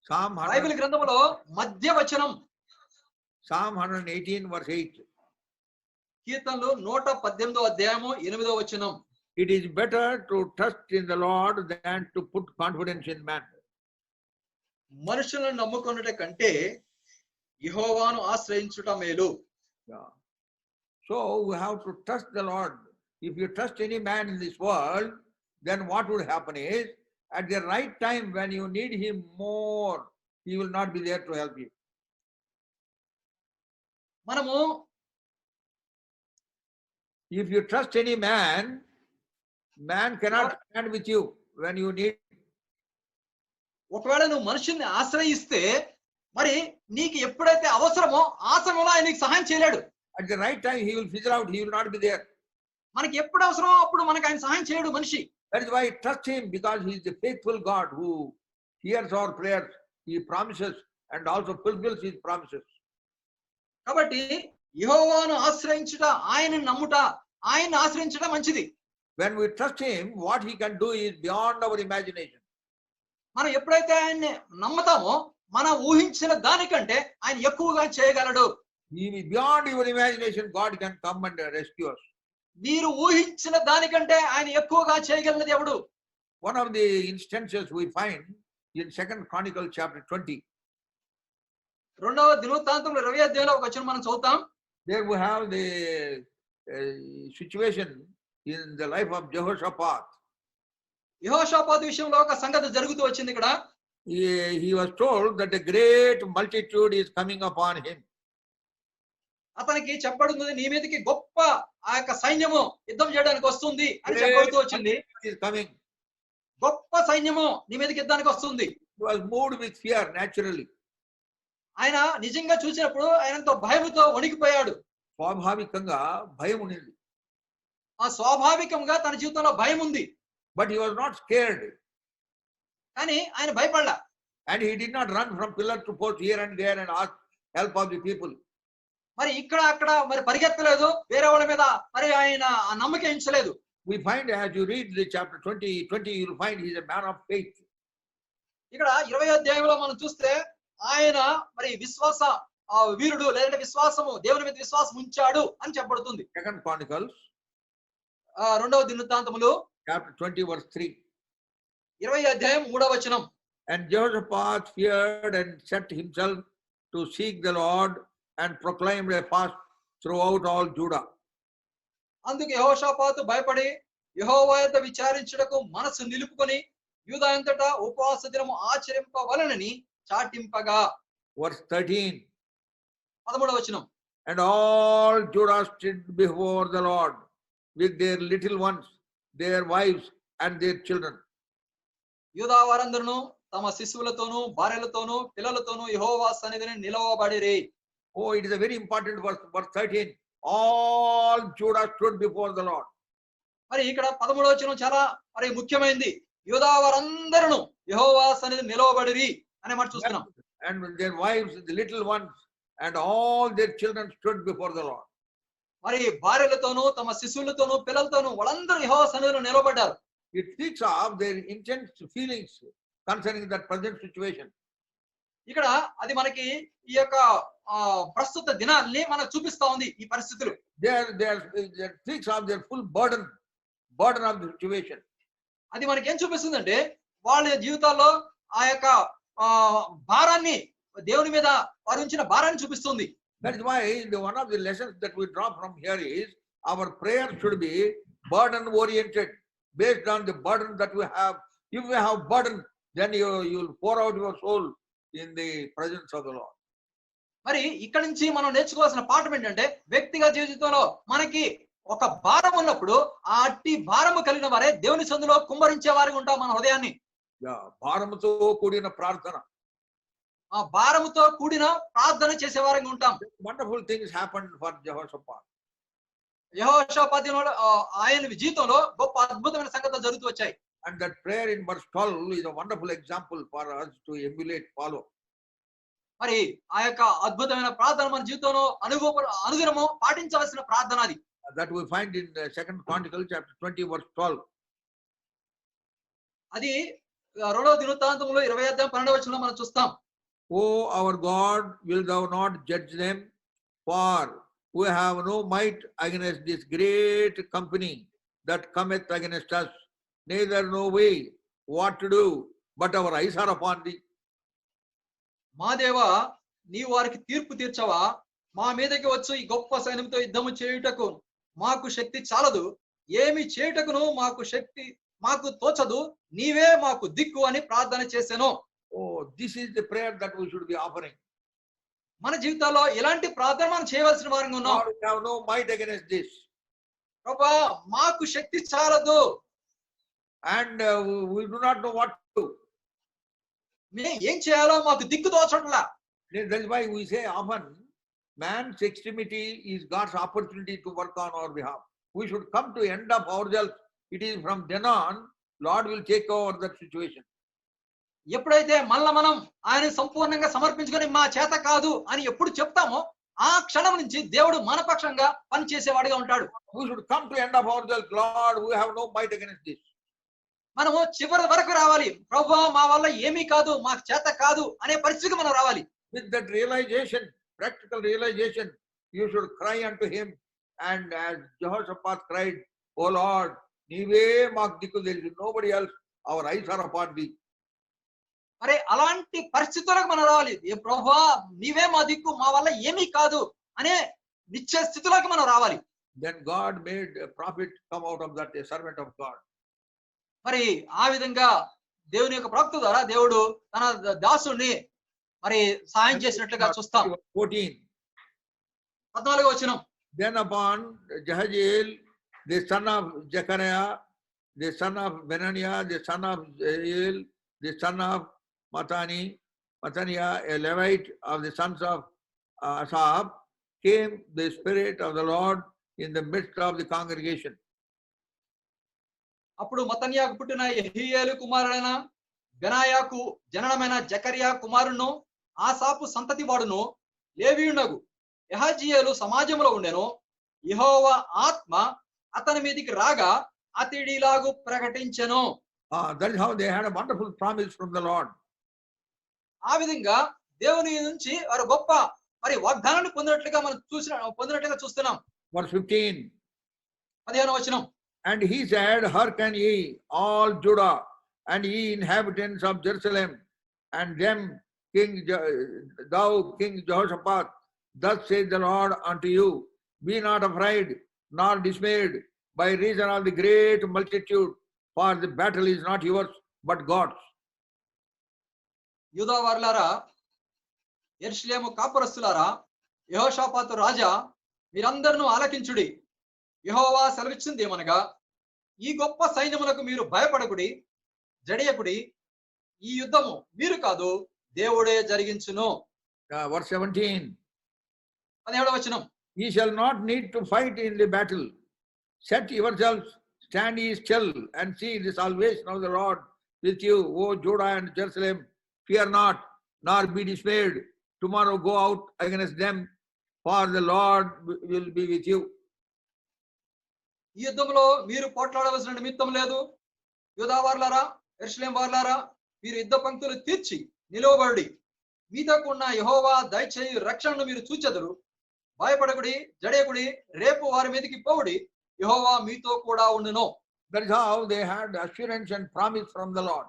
Psalm బైబిల్ గ్రంథములో మధ్య వచనం Psalm 118 verse 8. కీర్తనలు 118వ అధ్యాయము 8వ వచనం. it is better to trust in the Lord than to put confidence in man. మనుషులను నమ్ముకొనుట కంటే యెహోవాను ఆశ్రయించుట మేలు. Yeah. So we have to trust the Lord. If you trust any man in this world, then what would happen is, at the right time when you need him more, he will not be there to help you. మనము If you trust any man, man cannot stand with you when you need. ఒకవేళ నువ్వు మనుషుల్ని ఆశ్రయిస్తే మరి నీకు ఎప్పుడైతే అవసరమో ఆ సమయంలో ఆయన నీకు సహాయం చేయలేడు. At the right time, he will figure out, he will not be there. మనకి ఎప్పుడు అవసరమో అప్పుడు మనకు ఆయన సహాయం చేయడు మనిషి. That is why trust him, because he is the faithful God who hears our prayers. He promises and also fulfills his promises. కాబట్టి యెహోవాను ఆశ్రయించుట, ఆయనను నమ్ముట, ఆయన్ని ఆశ్రయించడం మంచిది. When we trust him, what he can do is beyond our imagination. మనం ఎప్పుడైతే ఆయన్ని నమ్ముతామో మనం ఊహించిన దానికంటే ఆయన ఎక్కువగా చేయగలడు. Beyond your imagination, God can come and rescue us. మీరు ఊహించిన దానికంటే ఆయన ఎక్కువగా చేయగలదు ఎవడు? One of the instances we find in 2nd Chronicles chapter 20. రెండవ దినవృత్తాంతంలో 20వ అధ్యాయంలో ఒక వచనం మనం చదువుతాం. There we have the situation in the life of Jehoshaphat. యెహోషాపాతు విషయంలో ఒక సంగతి జరుగుతూ వచ్చింది ఇక్కడ. He was told that a great multitude is coming upon him. అతనికి చెప్పబడింది, నీ మీదకి గొప్ప ఆ యొక్క సైన్యము యుద్ధం చేయడానికి వస్తుంది అని చెప్పబడుతూ వచ్చింది. Is coming. గొప్ప సైన్యము నీ మీదకి యుద్ధానికి వస్తుంది. He was moved with fear naturally. ఆయన నిజంగా చూసినప్పుడు ఆయనతో భయముతో వణికిపోయాడు. స్వాభావికంగా భయం ఉన్నది. ఆ స్వాభావికంగా తన జీవితంలో భయం ఉంది. But he was not scared. కానీ ఆయన భయపడలా. And he did not run from pillar to post here and there and ask help of the people. మరి ఇక్కడ అక్కడ మరి పరిగెత్తలేదు, వేరే వాళ్ళ మీద మరి ఆయన నమ్మకం ఉంచలేదు. We find, as you read the chapter 20, you will find he is a man of faith. ఇక్కడ 20వ అధ్యాయంలో మనం చూస్తే ఆయన మరి విశ్వాస వీరుడు, లేదంటే విశ్వాసము, దేవుని మీద విశ్వాసం ఉంచాడు అని చెప్పబడుతుంది. 2nd Chronicles రెండవ దినవృత్తాంతములు chapter 20 verse 3. 20వ అధ్యాయం 3వ వచనం. And Jehoshaphat feared and set himself to seek the Lord and proclaimed a fast throughout all Judah. అందుకు యెహోషాపాతు భయపడి యెహోవా యొద్ద విచారించుటకు మనసు నిలుపుకొని యూదా అంతటా ఉపవాస దినము ఆచరింపవలెనని చాటింపగా. Verse 13. 13వ వచనం. And all Judah stood before the Lord with their little ones, their wives and their children. యూదా వారందరూ తమ శిశువులతోనూ భార్యలతోనూ పిల్లలతోనూ యెహోవా సన్నిధిని నిలవబడిరి. Oh, it is a very important verse. Verse 13. All Judah stood before the Lord. మరి ఇక్కడ 13వ వచనం చాలా మరి ముఖ్యమైనది. యూదా వారందరూ యెహోవా సన్నిధిని నిలవబడిరి అనే మాట చూస్తున్నాం. And their wives, the little ones, and all their children stood before the Lord. మరి భార్యలతోనూ తమ శిశువులతోనూ పిల్లలతోనూ వాళ్ళందరూ యెహోవా సన్నిధిలో నిలవబడ్డారు. It speaks of their intense feelings concerning that present situation. ఇక్కడ అది మనకి ఈ యొక్క ప్రస్తుత దినాల్ని మనకు చూపిస్తా ఉంది ఈ పరిస్థితులు. They speaks of their full burden of the situation. అది మనకి ఏం చూపిస్తుందంటే వాళ్ళ జీవితాల్లో ఆ యొక్క భారాన్ని, దేవుని మీద వారు ఉంచిన భారాన్ని చూపిస్తుంది. That is why one of the lessons that we draw from here is our prayer should be burden oriented, based on the burden that we have. If we have burden, then you will pour out your soul in the presence of the Lord. మరి ఇక్కడ నుంచి మనం నేర్చుకోవాల్సిన పాఠం ఏంటంటే వ్యక్తిగత జీవితంలో మనకి ఒక భారం ఉన్నప్పుడు ఆ అట్టి భారము కలిగిన వారే దేవుని సందులో కుమ్మరించే వారిగా ఉంటాం మన హృదయాన్ని. భారముతో కూడిన ప్రార్థన, ఆ భారముతో కూడిన ప్రార్థన చేసే వారిగా ఉంటాం. Wonderful things happened for Jehoshaphat. యెహోషాపాతు ఆయన జీవితంలో గొప్ప అద్భుతమైన సంగతులు జరుగుతూ వచ్చాయి. And that prayer in verse 12 is a wonderful example for us to emulate, follow. మరి ఆ యొక్క అద్భుతమైన ప్రార్థన మన జీవితంలో అనుదినము పాటించవలసిన ప్రార్థన అది. That we find in 2nd Chronicles chapter 20 verse 12. అది రెండవ దినవృత్తాంతంలో 20వ అధ్యాయం 12వ వచనంలో మనం చూస్తాం. O our God, will thou not judge them? For we have no might against this great company, that cometh against us, neither know we what to do, but our eyes are upon thee. మా దేవా నీవు వారికి తీర్పు తీర్చవా? మా మీదకి వచ్చు ఈ గొప్ప సైన్యంతో యుద్ధము చేయుటకు మాకు శక్తి చాలదు. ఏమి చేయుటకును మాకు తోచదు. నీవే మాకు దిక్కు అని ప్రార్థన చేశాను. Oh, this is the prayer that we should be offering. మన జీవితాల్లో ఇలాంటి ప్రార్థన మనం చేయవలసిన వారంగా ఉన్నాం. Lord, we have no might against this. ప్రభా మాకు శక్తి చాలదు. And we do not know what to do. మేము ఏం చేయాలో మాకు దిక్కు తోచట్లా. That is why we say often, man's extremity is God's opportunity to work on our behalf. We should come to end of ourselves. It is from then on, Lord will take over that situation. ఎప్పుడైతే మళ్ళా మనం ఆయన సంపూర్ణంగా సమర్పించుకొని మా చేత కాదు అని ఎప్పుడు చెప్తామో ఆ క్షణం నుంచి దేవుడు మన పక్షంగా పని చేసేవాడిగా ఉంటాడు. We should come to end of ourselves. Lord, we have no might against this. మనము చివరి వరకు రావాలి. ప్రభువా మా వల్ల ఏమీ కాదు, మాకు చేత కాదు అనే పరిస్థితికి మనం రావాలి. With that realization, practical realization, you should cry unto him. And as Jehoshaphat cried, O Lord, నీవే మాకు దిక్కు, there is nobody else, our eyes are upon thee. మరి అలాంటి పరిస్థితులకు మనం రావాలి. ఏ ప్రభువా నీవే మా దిక్కు, మా వల్ల ఏమీ కాదు అనే నిశ్చయ స్థితిలోకి మనం రావాలి. Then God made a prophet come out of that, a servant of God. మరి ఆ విధంగా దేవుని యొక్క ప్రవక్త ద్వారా దేవుడు తన దాసుని మరి సహాయం చేసినట్లుగా చూస్తాం. 14వ వచనం. Then upon Jahaziel, the son of Zechariah, the son of Benaniah, the son of Jael, the son of Mattaniah, a Levite of the sons of Asaph, came the Spirit of the Lord in the midst of the congregation. అప్పుడు మత్తన్యాకు పుట్టిన యెహీయేలు కుమారుడైన బెనాయాకు జననమైన జకరియా కుమారును ఆసాపు సంతతి వాడును లేవీయునగు యెహజీయేలు సమాజంలో ఉండెను. యెహోవా ఆత్మ అతని మీదికి రాగా అతడిలాగు ప్రకటించెను. That is how they had a wonderful promise from the Lord. ఆ విధంగా దేవుని నుంచి వారు గొప్ప మరి వాగ్దానాన్ని పొందినట్లుగా చూస్తున్నాం. Verse 15. 15వ వచనం. And he said, hearken ye, all Judah, and ye inhabitants of Jerusalem, and them, thou King Jehoshaphat, thus saith the Lord unto you, be not afraid, nor dismayed, by reason of the great multitude, for the battle is not yours, but God's. యూదా వారులారా, యెరూషలేము కాపురస్తులారా, యెహోషాపాతు రాజా, మీరందరూ ఆలకించుడి. యెహోవా సెలవిచ్చింది ఏమనగా, ఈ గొప్ప సైన్యములకు మీరు భయపడకుడి, జడియకుడి. ఈ యుద్ధము మీరు కాదు, దేవుడే జరిగించును. Verse 17. 17వ వచనం. Ye shall not need to fight in the battle. Set yourselves, stand ye still, and see the salvation of the Lord with you, O Judah and Jerusalem. Fear not, nor be dismayed. Tomorrow go out against them, for the Lord will be with you. ఈ యుద్ధంలో మీరు పోట్లాడవలసిన నిమిత్తం లేదు. యూదా వారులారా, యెరూషలేం వారులారా, మీరు యుద్ధ పంక్తులు తీర్చి నిలువబడి మీతోకున్న యెహోవా దయచేయు రక్షణను మీరు చూచెదరు. భయపడకుడి, జడేకుడి, రేపు వారి మీదకి పోవుడి, యెహోవా మీతో కూడా ఉండును. That is how they had assurance and promise from the Lord.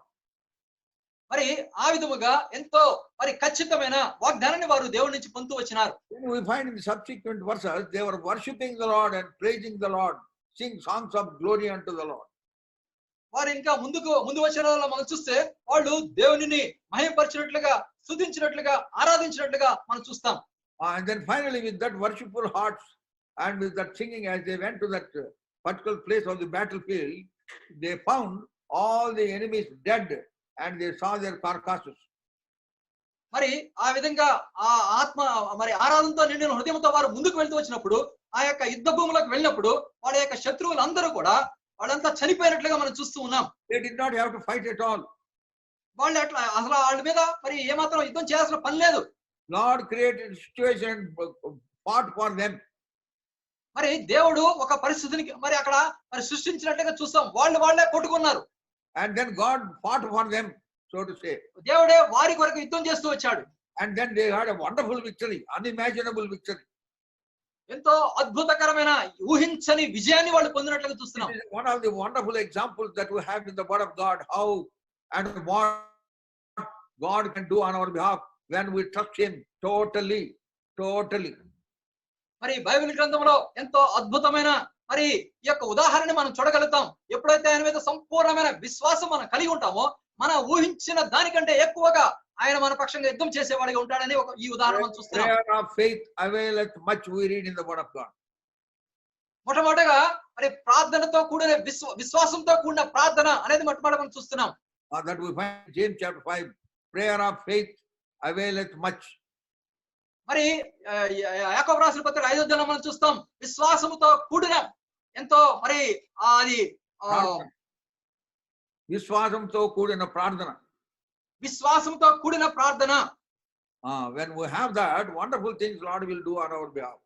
మరి ఆ విధముగా ఎంతో మరి ఖచ్చితమైన వాగ్దానాన్ని వారు దేవుడి నుంచి పొందుతూ వచ్చినారు. Then we find in the subsequent verses, they were worshipping the Lord and praising the Lord, sing songs of glory unto the Lord. వారు ఇంకా ముందు వచనాలలో మనం చూస్తే వాళ్ళు దేవునిని మహిమపరిచినట్లుగా, స్తుతించినట్లుగా, ఆరాధించినట్లుగా మనం చూస్తాం. And then finally, with that worshipful hearts and with that singing, as they went to that particular place of the battlefield, they found all the enemies dead and they saw their carcasses. మరి ఆ విధంగా ఆ ఆత్మ మరి ఆరాధనతో నిండిన హృదయంతో వారు ముందుకు వెళ్తూ వచ్చినప్పుడు, ఆ యొక్క యుద్ధ భూములకు వెళ్ళినప్పుడు వాళ్ళ యొక్క శత్రువులందరూ కూడా వాళ్ళంతా చనిపోయినట్లుగా మనం చూస్తూ ఉన్నాం. They did not have to fight at all. వాళ్ళు అట్లా అసలు వాళ్ళ మీద మరి ఏమాత్రం యుద్ధం చేయాల్సిన పని లేదు. Lord created a situation and fought for them. మరి దేవుడు ఒక పరిస్థితిని మరి అక్కడ మరి సృష్టించినట్లుగా చూస్తాం. వాళ్ళే కొట్టుకున్నారు. And then God fought for them, so to say. దేవుడే వారి కొరకు యుద్ధం చేస్తూ వచ్చాడు. And then they had a wonderful victory, unimaginable victory. ఎంతో అద్భుతకరమైన ఊహించని విజయాన్ని వాళ్ళు పొందినట్లుగా చూస్తున్నాం. This is one of the wonderful examples that we have in the Word of God, how and what God can do on our behalf when we trust Him totally. మరి Bible గ్రంథంలో ఎంతో అద్భుతమైన మరి ఈ యొక్క ఉదాహరణ మనం చూడగలుగుతాం. ఎప్పుడైతే ఆయన మీద సంపూర్ణమైన విశ్వాసం మనం కలిగి ఉంటామో, మనం ఊహించిన దానికంటే ఎక్కువగా ఆయన మన పక్షంగా యుద్ధం చేసేవాడిగా ఉంటాడని ఈ ఉదాహరణ మనం చూస్తున్నాం. Prayer of faith availeth much, we read in the Word of God. మొట్టమొదటిగా మరి ప్రార్థనతో కూడిన విశ్వాసంతో కూడిన ప్రార్థన అనేది మొట్టమొదటి మనం చూస్తున్నాం. That we find James chapter 5, prayer of faith availeth much. మరి యాకోబు రాసిన పత్రిక 5వ అధ్యాయంలో మనం చూస్తాం, విశ్వాసముతో కూడిన ఎంతో మరి అది విశ్వాసంతో కూడిన ప్రార్థన. విశ్వాసంతో కూడిన ప్రార్థన. When we have that, wonderful things Lord will do on our behalf.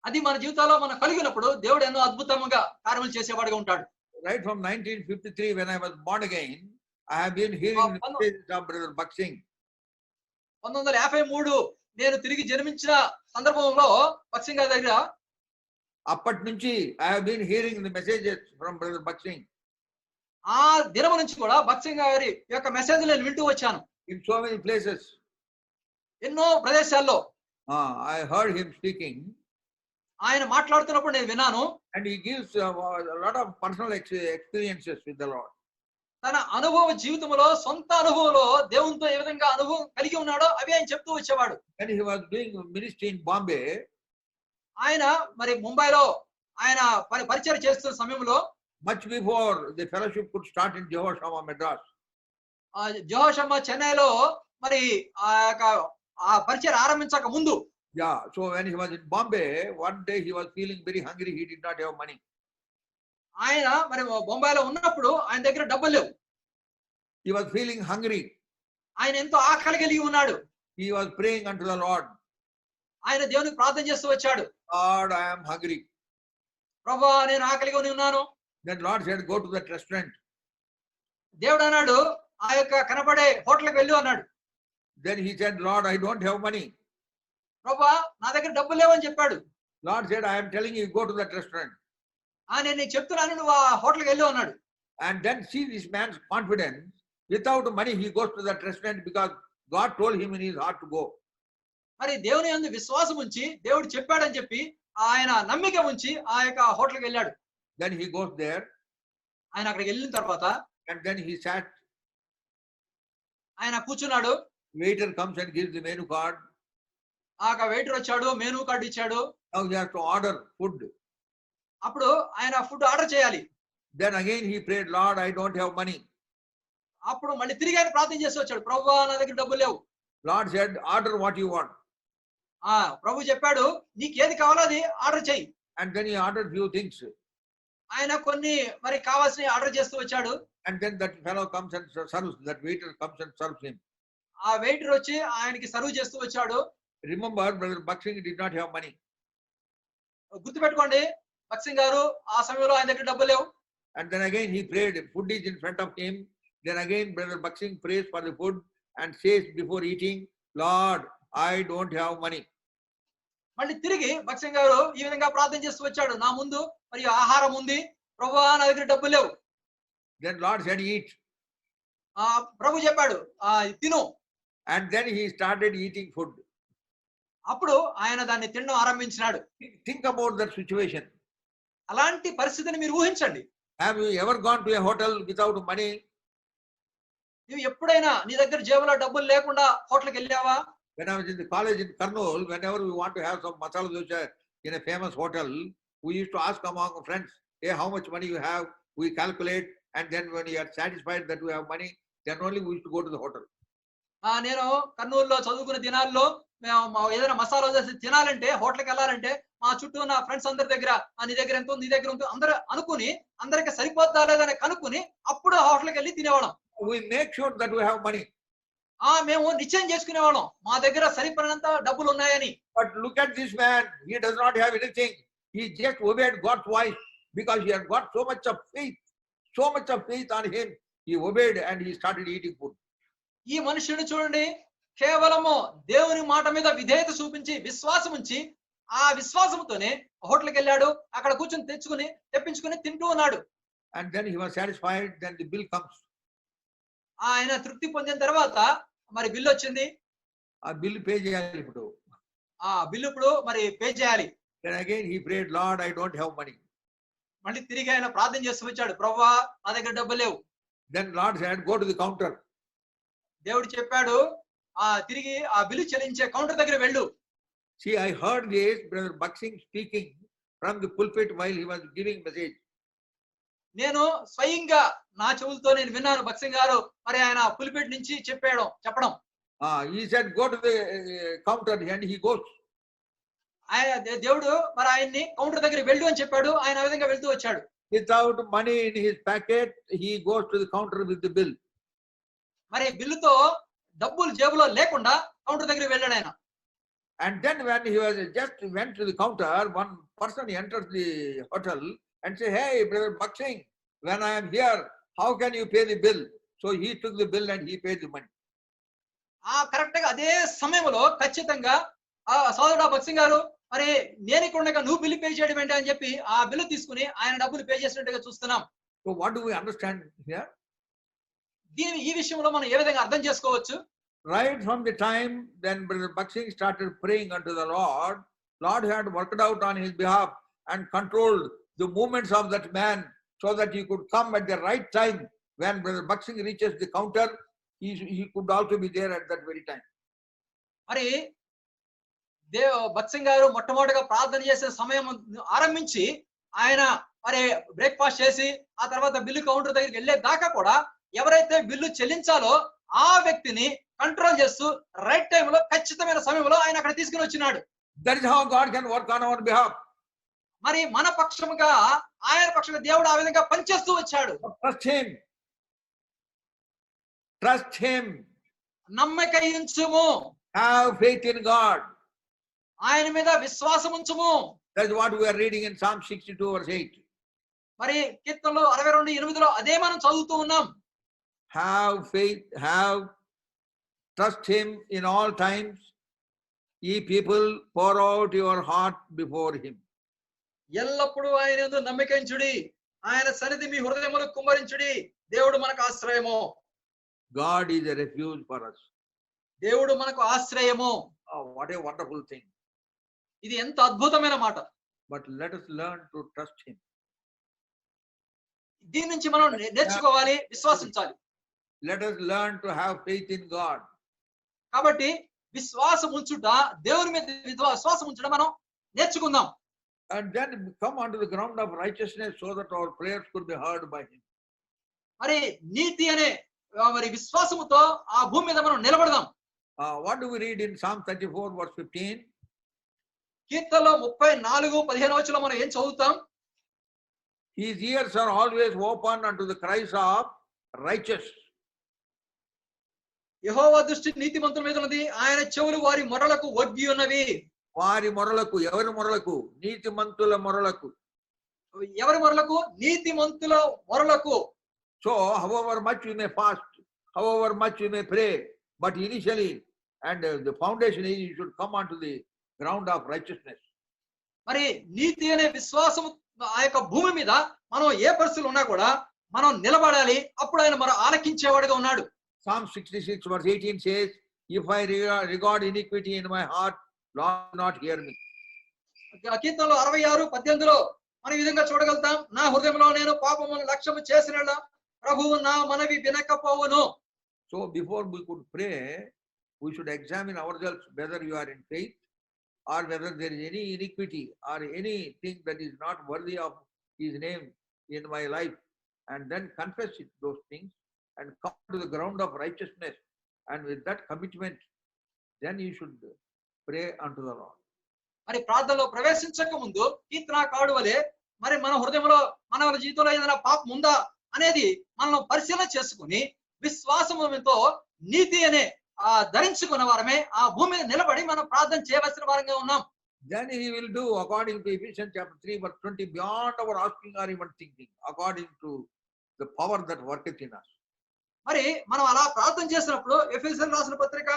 అది మన జీవితాల్లో మనం కలిగినప్పుడు దేవుడు ఎన్నో అద్భుతంగా కార్యములు చేసేవాడిగా ఉంటాడు. Right from 1953, when I was born again, I have been hearing the messages of Brother Baksing. 1953 నేను తిరిగి జన్మించిన సందర్భంలో బక్సింగ్ గారి దగ్గర అప్పటి నుంచి I have been hearing the messages from Brother Baksing. ఆ దినము నుంచి కూడా బక్సింగ్ గారి యొక్క మెసేజ్ నేను వింటూ వచ్చాను. In so many places. ఎన్నో ప్రదేశాల్లో I heard him speaking. ఆయన మాట్లాడుతున్నప్పుడు నేను విన్నాను. And he gives a lot of personal experiences with the Lord. తన అనుభవ జీవితంలో సొంత అనుభవంలో దేవునితో ఏ విధంగా అనుభవం కలిగి ఉన్నాడో అవి ఆయన చెప్తూ వచ్చేవాడు. When he was doing ministry in Bombay, ఆయన మరి ముంబైలో ఆయన పరిచయం చేస్తున్న సమయంలో, much before the fellowship could start in Jehovah Shammah, Madras. జోహోషమ్మ చెన్నైలో మరి ఆ పరిచయం ఆరంభించక ముందు, Yeah, so when he was in Bombay, one day he was feeling very hungry. He did not have money. ఆయన మరి బొంబాయిలో ఉన్నప్పుడు ఆయన దగ్గర డబ్బులు లేవు. He was feeling hungry. ఆయన ఎంతో ఆకలి కలిగి ఉన్నాడు. He was praying unto the Lord. ఆయన దేవునికి ప్రార్థన చేస్తూ వచ్చాడు. Lord, I am hungry. ప్రభువా నేను ఆకలిగా ఉన్నాను. Then Lord said, go to that restaurant. దేవుడు అన్నాడు, ఆ యొక్క కనపడే హోటల్కి వెళ్ళు అన్నాడు. Then he said, Lord, I don't have money. ప్రభువా నా దగ్గర డబ్బులు లేవని చెప్పాడు. Lord said, I am telling you, go to that restaurant. నేను నీకు చెప్తున్నాను, నువ్వు ఆ హోటల్కి వెళ్ళు అన్నాడు. And then see this man's confidence. Without money, he goes to that restaurant because God told him in his heart to go. మరి దేవుని యందు విశ్వాసం ఉంచి దేవుడు చెప్పాడని చెప్పి ఆయన నమ్మిక ఉంచి ఆ యొక్క హోటల్కి వెళ్ళాడు. Then he goes there. ఆయన అక్కడికి వెళ్ళిన తర్వాత And then he sat. ఆయన కూర్చున్నాడు. Waiter comes and gives the menu card. ఆ వెయిటర్ వచ్చాడు, మెనూ కార్డు ఇచ్చాడు. Now he has to order food. అప్పుడు ఆయన ఫుడ్ ఆర్డర్ చేయాలి. Then again he prayed, Lord, I don't have money. అప్పుడు మళ్ళీ తిరిగి ఆయన ప్రార్థన చేసి వచ్చాడు, ప్రభువా నా దగ్గర డబ్బులు లేవు. Lord said, order what you want. ప్రభు చెప్పాడు, నీకు ఏది కావాలో అది ఆర్డర్ చేయి. And then he ordered few things. ఆయన కొన్ని మరి కావాల్సినవి ఆర్డర్ చేస్తూ వచ్చాడు. And then that fellow comes and serves, that waiter comes and serves him. ఆ వెయిటర్ వచ్చి ఆయనకి సర్వ్ చేస్తూ వచ్చాడు. Remember, Brother Baksing did not have money. గుర్తుపెట్టుకోండి, బక్సింగ్ గారు ఆ సమయంలో ఆయన దగ్గర డబ్బులు లేవు. And then again he prayed, food is in front of him. Then again Brother Baksing prays for the food and says before eating, Lord, I don't have money. మళ్ళీ తిరిగి బక్సింగ్ గారు ఈ విధంగా ప్రార్థన చేస్తూ వచ్చాడు, నా ముందు మరి ఆహారం ఉంది, ప్రభువా నా దగ్గర డబ్బులు లేవు. Then Lord said, eat. ప్రభు చెప్పాడు, తిను. And then he started eating food. అప్పుడు ఆయన దాన్ని తినడం ఆరంభించినాడు. Think about that situation. అలాంటి పరిస్థితిని మీరు ఊహించండి. Have you ever gone to a hotel without money? నువ్వు ఎప్పుడైనా నీ దగ్గర జేబులో డబ్బులు లేకుండా హోటల్కి వెళ్ళావా? When I was in the college in Kurnool, whenever we want to have some masala dosa in a famous hotel, we used to ask among friends, hey, how much money you have? We calculate, and then when you are satisfied that we have money, then only we used to go to the hotel. నేను కర్నూలులో చదువుకున్న దినాల్లో మేము ఏదైనా మసాలా దోశ తినాలంటే హోటల్కి వెళ్ళాలంటే మా చుట్టూ ఉన్న ఫ్రెండ్స్ అందరి దగ్గర నీ దగ్గర ఎంతో నీ దగ్గర ఎంతో అందరూ అనుకుని అందరికి సరిపోద్దా లేదని కనుక్కుని అప్పుడు హోటల్కి వెళ్ళి తినేవాళ్ళం. We make sure that we have money. మేము నిశ్చయం చేసుకునేవాళ్ళం మా దగ్గర సరిపడినంత డబ్బులు ఉన్నాయని. But look at this man, he does not have anything. He just obeyed God's voice because he had got so much of faith on him. He obeyed and he started eating food. ఈ మనుషుని చూడండి, కేవలము దేవుని మాట మీద విధేయత చూపించి విశ్వాసం ఉంచి ఆ విశ్వాసంతోనే హోటల్కి వెళ్ళాడు, అక్కడ కూర్చొని తెప్పించుకుని తింటూ ఉన్నాడు. And then he was satisfied, then the bill comes. ఆయన తృప్తి పొందిన తర్వాత మరి బిల్లు వచ్చింది. ఆ బిల్ పే చేయాలి ఇప్పుడు. ఆ బిల్లు ఇప్పుడు మరి పే చేయాలి. Then again he prayed, Lord, I don't have money. మళ్ళీ తిరిగి ఆయన ప్రార్థన చేస్తూ వచ్చాడు, ప్రభువా నా దగ్గర డబ్బులు లేవు. Then Lord said, go to the counter. దేవుడు చెప్పాడు, తిరిగి ఆ బిల్లు చెల్లించే కౌంటర్ దగ్గర వెళ్ళు. See, I heard this Brother Baksing speaking from the pulpit while he was giving message. నేను స్వయంగా నా చెవులతో నేను విన్నాను భక్సింగ్ గారు మరి ఆయన పులిపేట నుంచి చెప్పడం. He said, go to the counter, and he goes. దేవుడు మరి ఆయన్ని కౌంటర్ దగ్గర వెళ్ళు అని చెప్పాడు. ఆయన ఆ విధంగా వెళ్తూ వచ్చాడు. Without money in his packet, he goes to the counter with the bill. మరి బిల్లుతో డబ్బులు జేబులో లేకుండా కౌంటర్ దగ్గర వెళ్ళాడు ఆయన. And then when he was just went to the counter, one person enters the hotel and say, hey, Brother Baksing, when I am here, how can you pay the bill? So he took the bill and he paid the money. Correct గా అదే సమయంలో ఖచ్చితంగా సోదరుడు భక్సింగ్ గారు మరి నేను ఇక్కడ ఉండగా నువ్వు బిల్లు పే చేయడం ఏంటి అని చెప్పి ఆ బిల్లు తీసుకుని ఆయన డబ్బులు పే చేసినట్టుగా చూస్తున్నాం. So what do we understand here? ఈ విషయంలో మనం ఏ విధంగా అర్థం చేసుకోవచ్చు? Right from the time then Brother Baksing started praying unto the Lord, Lord had worked out on his behalf and controlled the movements of that man so that he could come at the right time. When Brother Baksing reaches the counter, he could also be there at that very time. మరి భక్సింగ్ గారు మొట్టమొదటిగా ప్రార్థన చేసే సమయం ఆరంభించి ఆయన మరి breakfast చేసి ఆ తర్వాత బిల్లు కౌంటర్ దగ్గరికి వెళ్ళే దాకా కూడా ఎవరైతే బిల్లు చెల్లించాలో ఆ వ్యక్తిని కంట్రోల్ చేస్తూ రైట్ టైంలో ఖచ్చితమైన సమయంలో ఆయన అక్కడ తీసుకుని వచ్చినాడు. That is how God can work on our behalf. మరి మన పక్షముగా ఆయన పక్షంగా దేవుడు ఆ విధంగా పనిచేస్తూ వచ్చాడు. Trust him. Trust him. నమ్మకం ఉంచుము. Have faith in God. ఆయన మీద విశ్వాసం ఉంచుము. That's what we are reading in Psalm 62 verse 8. మరి కీర్తనలు 62:8లో అదే మనం చదువుతూ ఉన్నాం. Have faith, trust him in all times. Ye people, pour out your heart before him. ఎల్లప్పుడూ ఆయన యందు నమ్మకం ఉంచుడి, ఆయన సన్నిధి మీ హృదయములో కుమ్మరించుడి. దేవుడు మనకు ఆశ్రయము. God is a refuge for us. దేవుడు మనకు ఆశ్రయము. Oh, what a wonderful thing. ఇది ఎంత అద్భుతమైన మాట. But let us learn to trust him. దీని నుంచి మనం నేర్చుకోవాలి, విశ్వాసించాలి. Let us learn to have faith in God. కాబట్టి విశ్వాసం ఉంచుట, దేవుని మీద విశ్వాసం ఉంచుట మనం నేర్చుకుందాం. And then come onto the ground of righteousness so that our prayers could be heard by him. మరి నీతి అనే మరి విశ్వాసముతో ఆ భూమి మీద మనం నిలబడదాం. What do we read in Psalm 34 verse 15? కీర్తనలో 34:15 మనం ఏం చదువుతాం? His ears are always open unto the cries of righteous. యెహోవా దృష్టి నీతిమంతుల మీద ఉన్నది, ఆయన చెవులు వారి మొరలకు ఒగ్గి ఉన్నవి. వారి మొరలకు, ఎవరి మొరలకు? నీతిమంతుల మొరలకు. ఎవరి మొరలకు? నీతిమంతుల మొరలకు. So however much you may fast, however much you may pray, but initially and the foundation is you should come onto the ground of righteousness. మరి నీతి అనే విశ్వాసం ఆ యొక్క భూమి మీద మనం ఏ పరిస్థితులు ఉన్నా కూడా మనం నిలబడాలి. అప్పుడు ఆయన మన ఆలకించేవాడుగా ఉన్నాడు. Psalm 66 verse 18 says, if I regard iniquity in my heart, Lord not hear me. కీర్తనలు 66:18లో మనం ఈ విధంగా చూడగలుగుతాం. నా హృదయంలో నేను పాపమును లక్ష్యము చేసినలా ప్రభువు నా మనవి వినకపోవును. So before we could pray, we should examine ourselves whether you are in faith or whether there is any iniquity or anything that is not worthy of his name in my life, and then confess it, those things, and come to the ground of righteousness, and with that commitment then you should pray unto the Lord. మరి ప్రార్థనలో ప్రవేశించక ముందు కీర్తనకారుడు వలె మరి మన హృదయంలో మన జీవితంలో ఏదైనా పాపం ఉందా అనేది మనం పరిశీలన చేసుకుని విశ్వాసముతో నీతి అనే ధరించుకున్న వారమే ఆ భూమి మీద నిలబడి మనం ప్రార్థన చేయవలసిన వారంగా ఉన్నాం. Then he will do according to Ephesians chapter 3 verse 20, beyond our asking or even thinking, according to the power that worketh in us. మరి మనం అలా ప్రార్థన చేసినప్పుడు ఎఫెసీయులకు రాసిన పత్రిక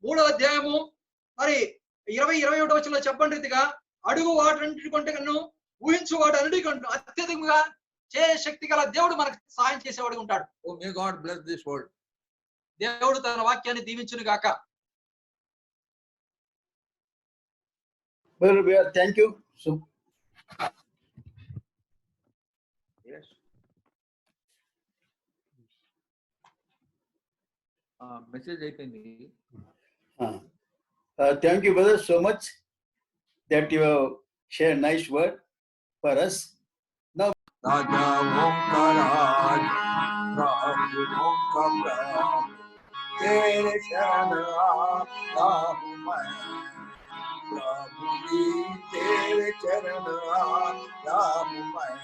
3వ అధ్యాయము మరి 20-21 వచనంలో చెప్పండి రీతిగా అడుగు వాటన్నిటి కంటేను ఊహించు వాడు అన్నిటికంటే అత్యధికంగా చేయ శక్తి గల దేవుడు మనకు సహాయం చేసేవాడు ఉంటాడు. Oh, may God bless this word. దేవుడు తన వాక్యాన్ని దీవించును గాక. Well, thank you. So, Yes. Message అయిపోయింది. thank you, brother, so much that you have shared nice word for us. Now, राजा ओंकाराज प्रभु ओंकार तेरे शरण आता हूँ मैं प्रभु जी तेरे चरण आता हूँ मैं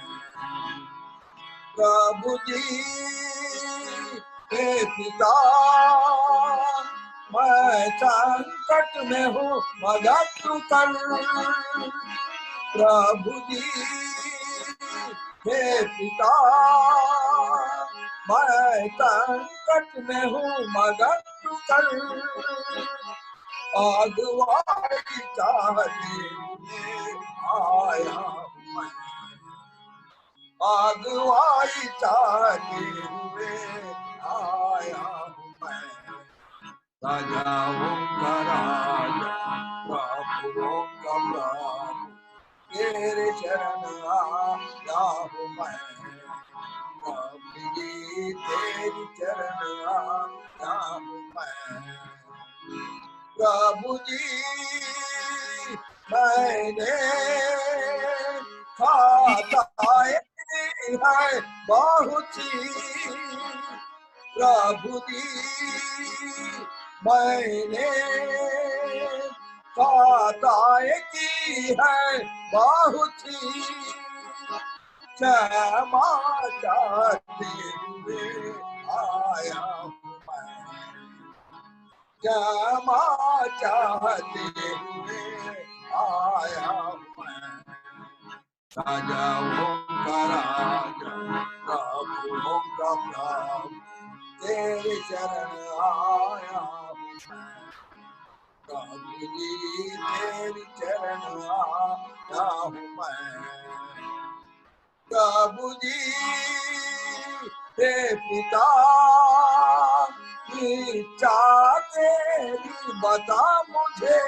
प्रभु जी हे पिता मैं संकट में हूँ मदद कर प्रभु जी हे पिता मैं संकट में हूँ मदद कर अगुवाई चाहते आया मैं अगुवाई चाहते हुए आया हूँ मैं राजाओं का राजा प्रभुओं का प्रभु तेरे शरण आया हूँ मैं प्रभु जी तेरी चरण आया हूँ मैं प्रभु जी मैंने खाताए है बहुत सी प्रभु जी मैंने खाताए की है बहुत सी क्षमा चाहते हुए आया हूँ मैं क्षमा चाहते हुए आया हूँ मैं राजाओं का राजा प्रभुओं का प्रभु तेरे शरण आया हूँ मैं प्रभु जी तेरी चरण आया हूँ मैं प्रभु जी हे पिता इच्छा तेरी बता मुझे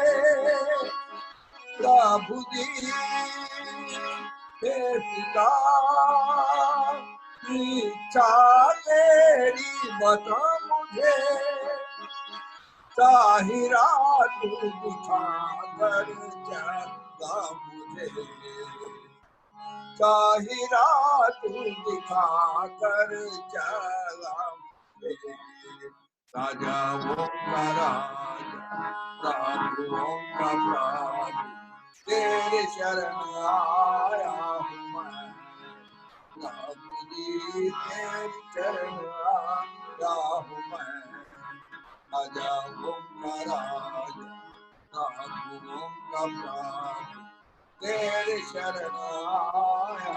प्रभु जी हे पिता इच्छा तेरी बता मुझे ताहिरा तू दिखा कर चला मुझे ताहिरा तू दिखा कर चला मुझे राजाओं का राजा प्रभुओं का प्रभु तेरे शरण आया हूँ मैं प्रभु जी तेरे चरण आया हूँ मैं राजाओं का राजा प्रभुओं का प्रभु तेरे शरण आया